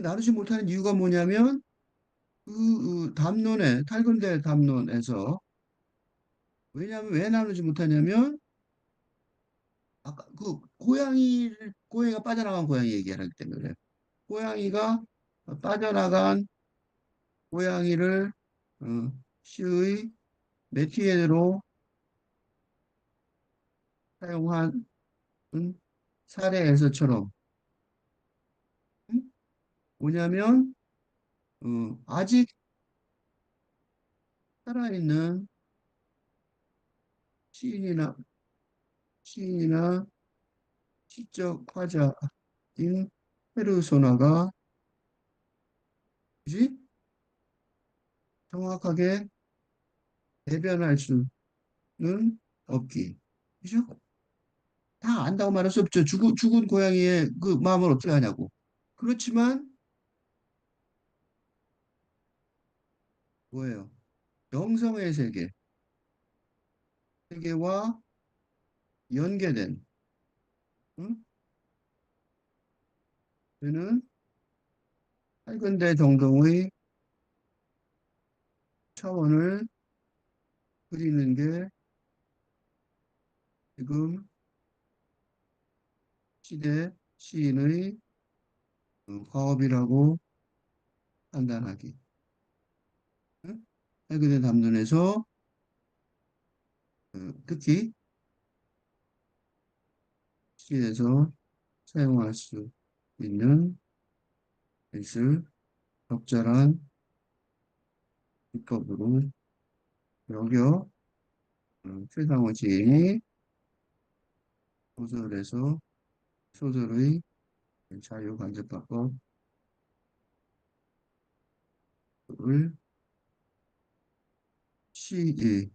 나누지 못하는 이유가 뭐냐면 담론에 탈근대 담론에서 왜냐하면 왜 나누지 못하냐면 아까 그 고양이가 빠져나간 고양이 얘기하기 때문에 그래요. 고양이가 빠져나간 고양이를 시의 메티에로 사용한 사례에서처럼 음? 뭐냐면 아직 살아있는 시인이나 시인이나 시적 화자인 페르소나가 굳이 정확하게 대변할 수는 없기. 그죠? 다 안다고 말할 수 없죠. 죽은 고양이의 그 마음을 어떻게 하냐고. 그렇지만 뭐예요? 영성의 세계와 연계된 응? 그는 할근대 정동의 차원을 그리는 게 지금 시대 시인의 과업이라고 판단하기. 응? 할근대 담론에서 특히 시에서 사용할 수 있는 것을 적절한 기법으로 여겨 최상호 시인이 소설에서 소설의 자유간접화법을 시에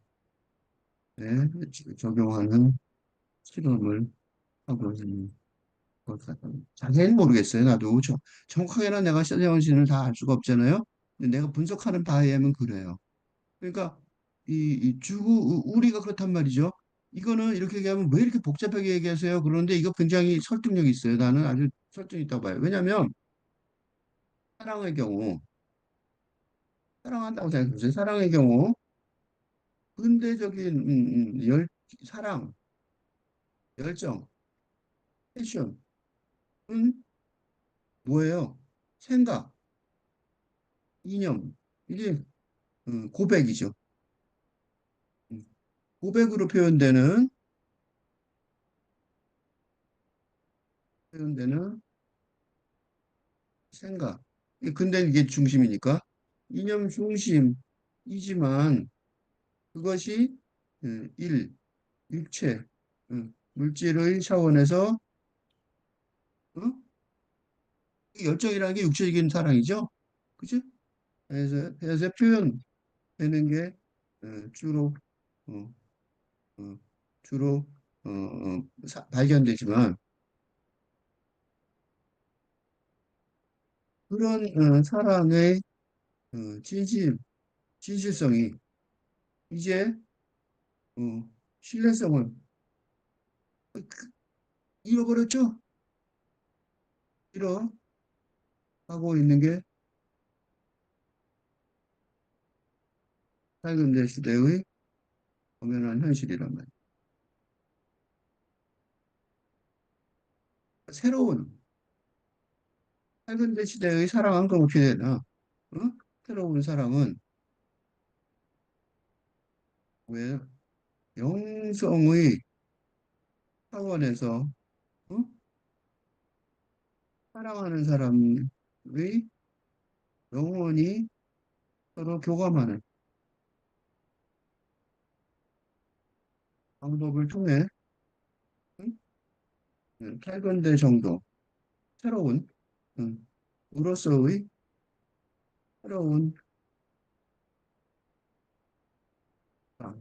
적용하는 실험을 하고 있는 것 같아요. 자세히는 모르겠어요. 나도 정확하게는 내가 서재원 씨는 다 알 수가 없잖아요. 근데 내가 분석하는 바에 의하면 그래요. 그러니까 우리가 그렇단 말이죠. 이거는 이렇게 얘기하면 왜 이렇게 복잡하게 얘기하세요? 그런데 이거 굉장히 설득력이 있어요. 나는 아주 설득이 있다고 봐요. 왜냐하면 사랑의 경우, 사랑한다고 생각해보세요. 사랑의 경우 근대적인 사랑, 열정, 패션은 뭐예요? 생각, 이념, 이게 고백이죠. 음, 고백으로 표현되는 생각. 근데 이게 중심이니까 이념 중심이지만 그것이 육체, 물질의 차원에서 어? 이 열정이라는 게 육체적인 사랑이죠. 그죠? 그래서 표현되는 게 주로 어, 어, 주로 발견되지만 그런 사랑의 진실성이 이제 어, 신뢰성을 잃어버렸죠. 잃어가고 있는 게 현대 시대의 엄연한 현실이란 말이에요. 새로운 현대 시대의 사랑은 그럼 어떻게 되나? 어? 새로운 사랑은 왜 영성의 차원에서 어? 사랑하는 사람의 영혼이 서로 교감하는 방법을 통해 응? 탈근대 정도 새로운 응, 우로서의 새로운 아,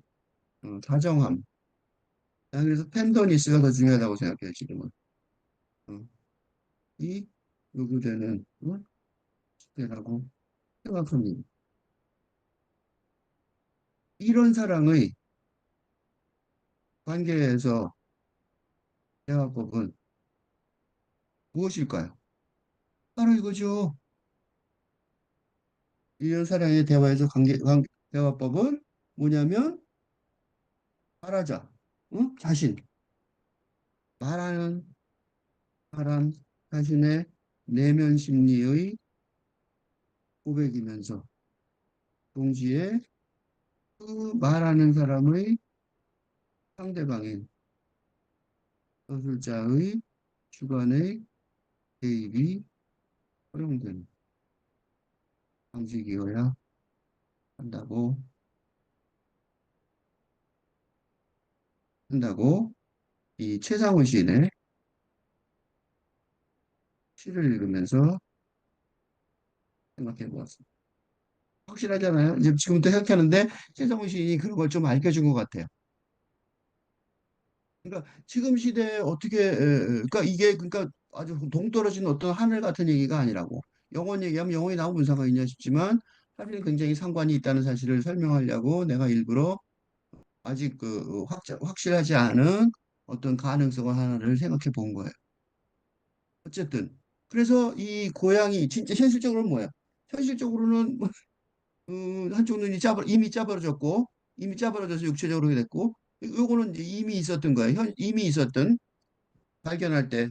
다정함. 난 그래서 펜더니스가 더 중요하다고 생각해요, 지금은. 어, 이 요구되는 시대라고 생각합니다. 이런 사랑의 관계에서 대화법은 무엇일까요? 바로 이거죠. 이런 사랑의 대화에서 대화법은 뭐냐면 말하자. 응? 말하는 사람 자신의 내면 심리의 고백이면서 동시에 그 말하는 사람의 상대방인 서술자의 주관의 개입이 허용되는 방식이어야 한다고 한다고 이 최상훈 시인의 시를 읽으면서 생각해 보았습니다. 확실하잖아요. 이제 지금부터 생각하는데 최상훈 시인이 그런 걸 좀 알려준 것 같아요. 그러니까 지금 시대에 어떻게 그러니까 이게 그러니까 아주 동떨어진 어떤 하늘 같은 얘기가 아니라고 영원 얘기하면 영원히 나온 문사가 있냐 싶지만 사실 굉장히 상관이 있다는 사실을 설명하려고 내가 일부러 아직 확실하지 않은 어떤 가능성을 하나를 생각해 본 거예요. 어쨌든 그래서 이 고양이 진짜 현실적으로는 뭐야? 현실적으로는 한쪽 눈이 이미 짜부러졌고 이미 짜부러져서 육체적으로 됐고 요거는 이제 이미 있었던 거예요. 이미 있었던 발견할 때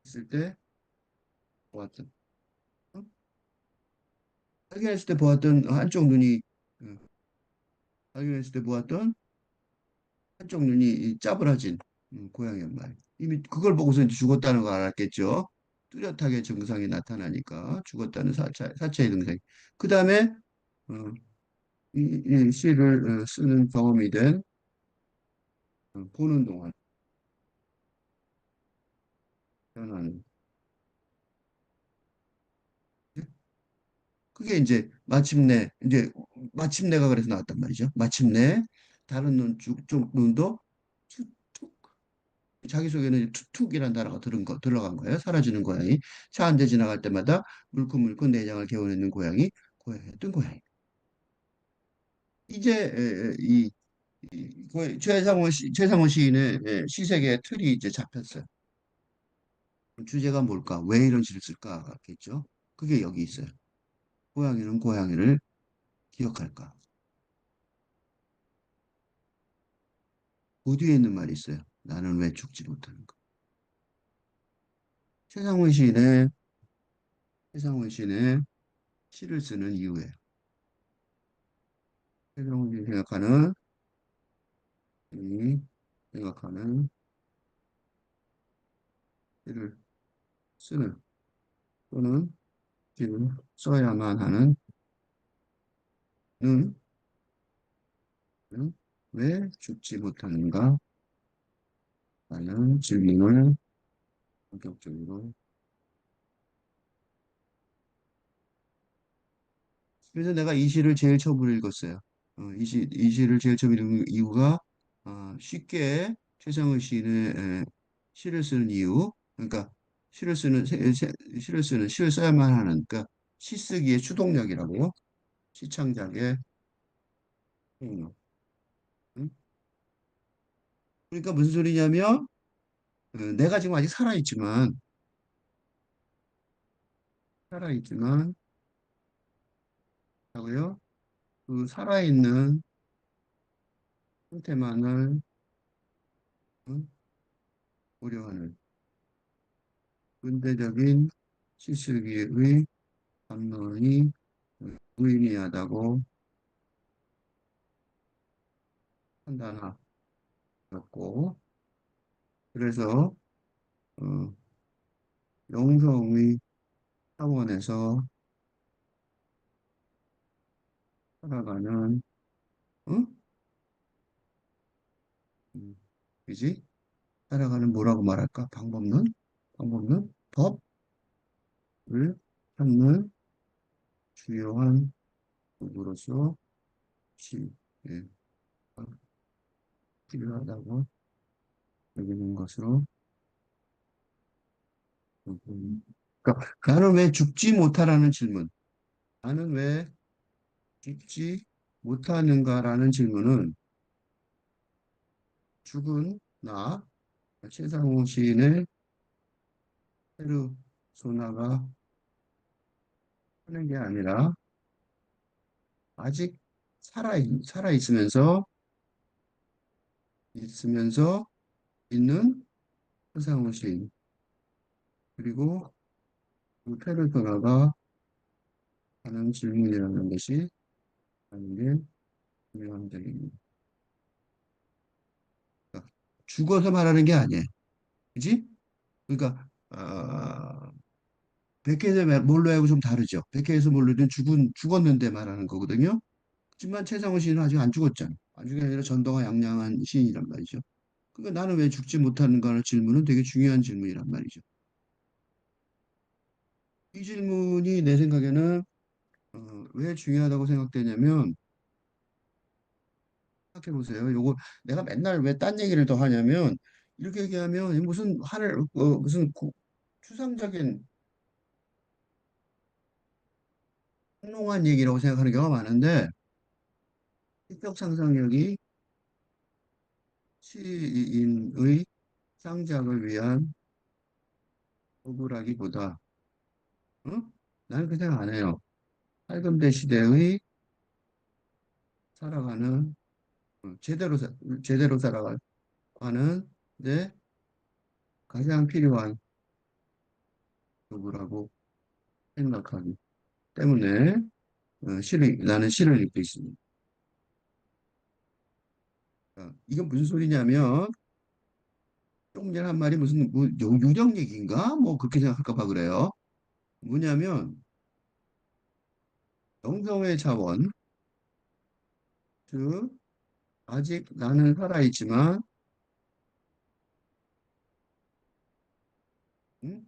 있을 때 보았던 어? 발견했을 때 보았던 한쪽 눈이 어? 발견했을 때 보았던 한쪽 눈이 이 짜부러진 고양이 한 마리. 이미 그걸 보고서 이제 죽었다는 걸 알았겠죠. 뚜렷하게 증상이 나타나니까 죽었다는 사체의 증상이. 그 다음에 어, 이 시를 쓰는 경험이 된 보는 동안 변하는. 그게 이제 마침내가 그래서 나왔단 말이죠. 마침내 다른 쪽 눈도 툭툭 자기 속에는 이제 툭툭이라는 단어가 들어간 거예요. 사라지는 고양이. 차 한 대 지나갈 때마다 물컹물컹 내장을 개어내는 고양이였던 고양이. 이제 최상원 시인의 시색의 틀이 이제 잡혔어요. 주제가 뭘까? 왜 이런 시를 쓸까겠죠? 그게 여기 있어요. 고양이는 고양이를 기억할까? 그 뒤에 있는 말이 있어요. 나는 왜 죽지 못하는가? 최상원 시인의 최상원 시인의 시를 쓰는 이유예요. 최상원 시인이 이 생각하는 시를 쓰는 또는 시를 써야만 하는 는 왜 죽지 못하는가? 라는 질문을 본격적으로. 그래서 내가 이 시를 제일 처음으로 읽었어요. 이 시를 제일 처음 읽은 이유가 쉽게 최상의 시인의 시를 쓰는 이유, 그러니까 시를 써야만 하는, 그러니까 시 쓰기의 추동력이라고, 시창작의 추동력. 응? 그러니까 무슨 소리냐면 내가 지금 아직 살아있지만 하고요. 그 살아있는 상태만을 응? 고려하는 근대적인 시술기의 담론이 무의미하다고 판단하였고, 그래서 어, 영성의 차원에서 살아가는, 응? 그지? 살아가는 뭐라고 말할까? 방법론, 법을 찾는 주요한 도구로서 시, 예, 필요하다고 여기는 것으로. 그러니까 나는 왜 죽지 못하라는 질문, 나는 왜 죽지 못하는가라는 질문은 죽은 나 최상호 시인의 페르소나가 하는 게 아니라 아직 살아 있으면서 있는 최상호 시인, 그리고 그 페르소나가 하는 질문이라는 것이 하는 게 중요한 점입니다. 그러니까 죽어서 말하는 게 아니에요. 그지? 그러니까 백해에서 몰로하고 좀 다르죠. 백해에서 몰로는 죽었는데 말하는 거거든요. 하지만 최상호 시인은 아직 안 죽었잖아. 안 죽은 게 아니라 전도가 양양한 시인이란 말이죠. 그러니까 나는 왜 죽지 못하는가 하는 질문은 되게 중요한 질문이란 말이죠. 이 질문이 내 생각에는 왜 중요하다고 생각되냐면, 생각해 보세요. 요거 내가 맨날 왜 딴 얘기를 더 하냐면, 이렇게 얘기하면 무슨 추상적인 폭롱한 얘기라고 생각하는 경우가 많은데, 시적 상상력이 시인의 창작을 위한 도구라기보다, 어? 나는 그 생각 안 해요. 팔금대 시대의 살아가는 제대로 살아가는 데 가장 필요한 도구라고 생각하기 때문에 나는 시를 읽고 있습니다. 이건 무슨 소리냐면 똥질 한 말이 무슨 뭐 유령 얘기인가? 뭐 그렇게 생각할까 봐 그래요. 뭐냐면 영성의 자원, 즉 아직 나는 살아있지만 응?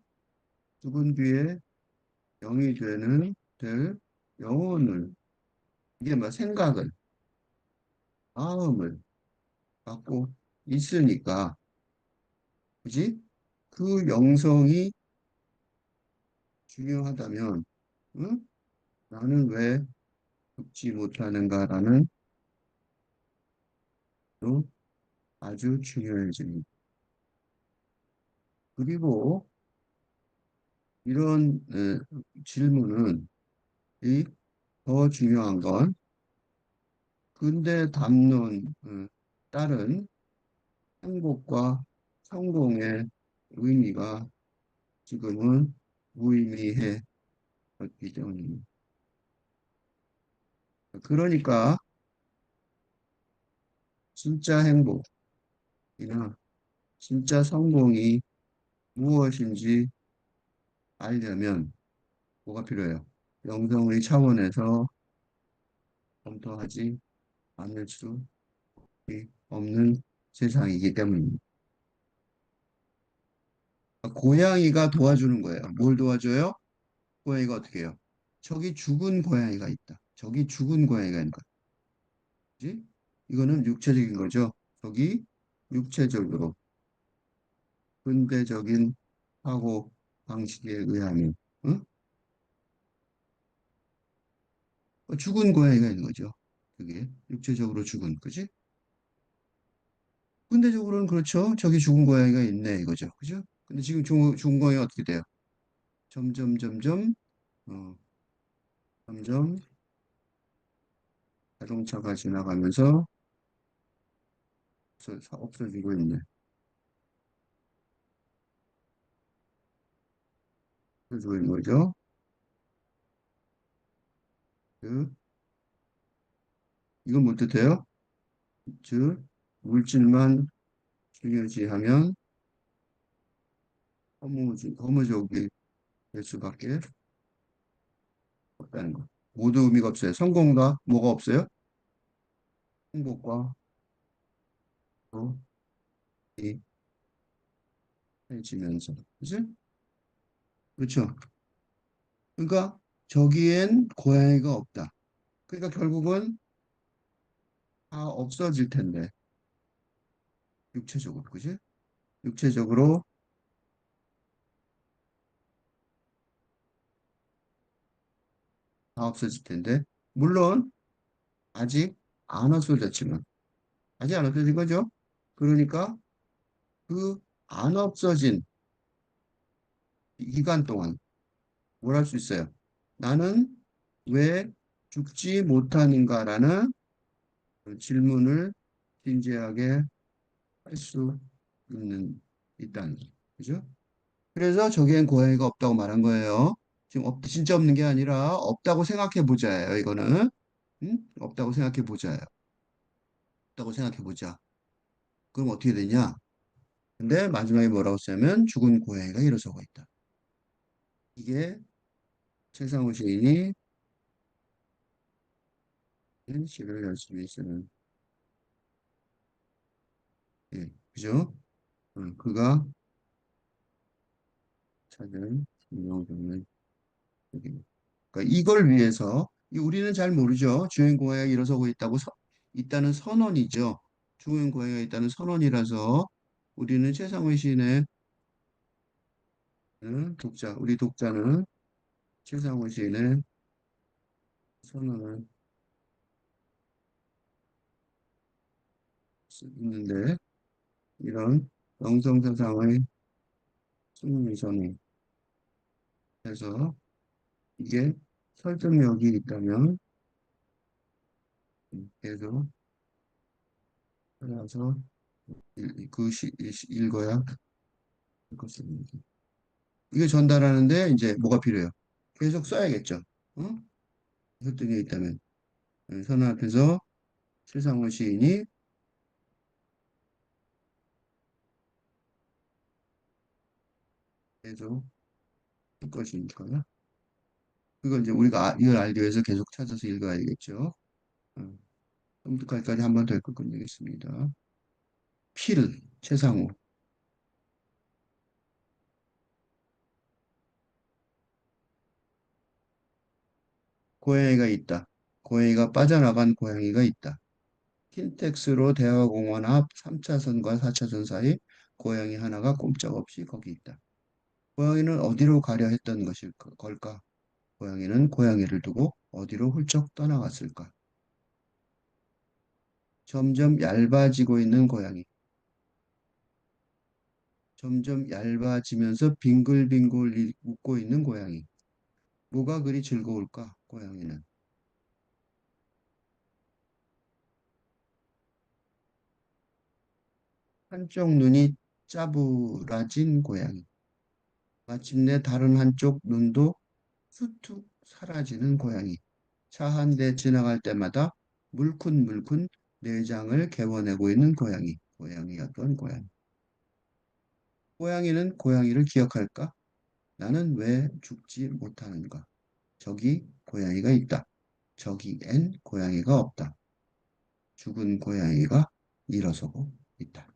죽은 뒤에 영이 될 영혼을 이게 뭐 생각을 마음을 갖고 있으니까 그지? 그 영성이 중요하다면 응? 나는 왜 죽지 못하는가라는 또 아주 중요해집니다. 그리고 이런 질문은 이 더 중요한 건 근대 담론 따른 행복과 성공의 의미가 지금은 무의미해졌기 때문입니다. 그러니까 진짜 행복이나 진짜 성공이 무엇인지 알려면 뭐가 필요해요? 영성의 차원에서 검토하지 않을 수 없는 세상이기 때문입니다. 고양이가 도와주는 거예요. 뭘 도와줘요? 고양이가 어떻게 해요? 저기 죽은 고양이가 있다. 저기 죽은 고양이가 있는 거야. 그지? 이거는 육체적인 거죠. 저기 육체적으로 근대적인 사고 방식에 의하면 응? 죽은 고양이가 있는 거죠. 그게 육체적으로 죽은 그지? 근대적으로는 그렇죠. 저기 죽은 고양이가 있네 이거죠. 그죠? 근데 지금 죽은 고양이가 어떻게 돼요? 점점 점점 어, 점점 자동차가 지나가면서 없어지고 있네. 없어지고 있는 거죠. 그, 이건 못 뜻해요? 즉, 물질만 중요시하면 허무족이 될 수밖에 없다는 거. 모두 의미가 없어요. 성공과 뭐가 없어요? 행복과 또 이 해지면서. 그치? 그렇죠? 그러니까 저기엔 고양이가 없다. 그러니까 결국은 다 없어질 텐데, 육체적으로. 그지? 육체적으로 다 없어질 텐데, 물론 아직 안 없어졌지만, 아직 안 없어진 거죠? 그러니까 그 안 없어진 기간 동안 뭘 할 수 있어요? 나는 왜 죽지 못하는가라는 질문을 진지하게 할 수 있다는 거죠. 그죠? 그래서 저기엔 고양이가 없다고 말한 거예요. 지금 진짜 없는 게 아니라 없다고 생각해 보자예요, 이거는. 응? 없다고 생각해 보자예요. 없다고 생각해 보자. 그럼 어떻게 되냐? 근데 마지막에 뭐라고 쓰냐면 죽은 고양이가 일어서고 있다. 이게 최상우 시인이 시를 열심히 쓰는, 예, 그죠? 그가 찾은 인용되는 얘기입니다. 그러니까 이걸 위해서 우리는 잘 모르죠. 주행 고양이가 일어서고 있다는 선언이죠. 주행 고양이가 있다는 선언이라서 우리는 최상원 시인의 우리 독자는 최상원 시인의 선언을 있는데 이런 영성사상의 승리선이 해서 이게 설득력이 있다면 계속 따라서 읽어야 할 것입니다. 이게 전달하는데 이제 뭐가 필요해요? 계속 써야겠죠. 어? 설득이 있다면. 선언 앞에서 최상원 시인이 계속 것인가? 그걸 이제 우리가 이걸 알기 위해서 계속 찾아서 읽어야겠죠. 어, 처음부터까지 한 번 더 읽고 끝내겠습니다. 필, 최상우. 고양이가 있다. 고양이가 빠져나간 고양이가 있다. 킨텍스로 대화공원 앞 3차선과 4차선 사이 고양이 하나가 꼼짝없이 거기 있다. 고양이는 어디로 가려 했던 걸까? 고양이는 고양이를 두고 어디로 훌쩍 떠나갔을까? 점점 얇아지고 있는 고양이. 점점 얇아지면서 빙글빙글 웃고 있는 고양이. 뭐가 그리 즐거울까? 고양이는. 한쪽 눈이 짜부라진 고양이. 마침내 다른 한쪽 눈도 쑥쑥 사라지는 고양이. 차 한 대 지나갈 때마다 물큰물큰 내장을 개워내고 있는 고양이. 고양이였던 고양이. 고양이는 고양이를 기억할까? 나는 왜 죽지 못하는가? 저기 고양이가 있다. 저기엔 고양이가 없다. 죽은 고양이가 일어서고 있다.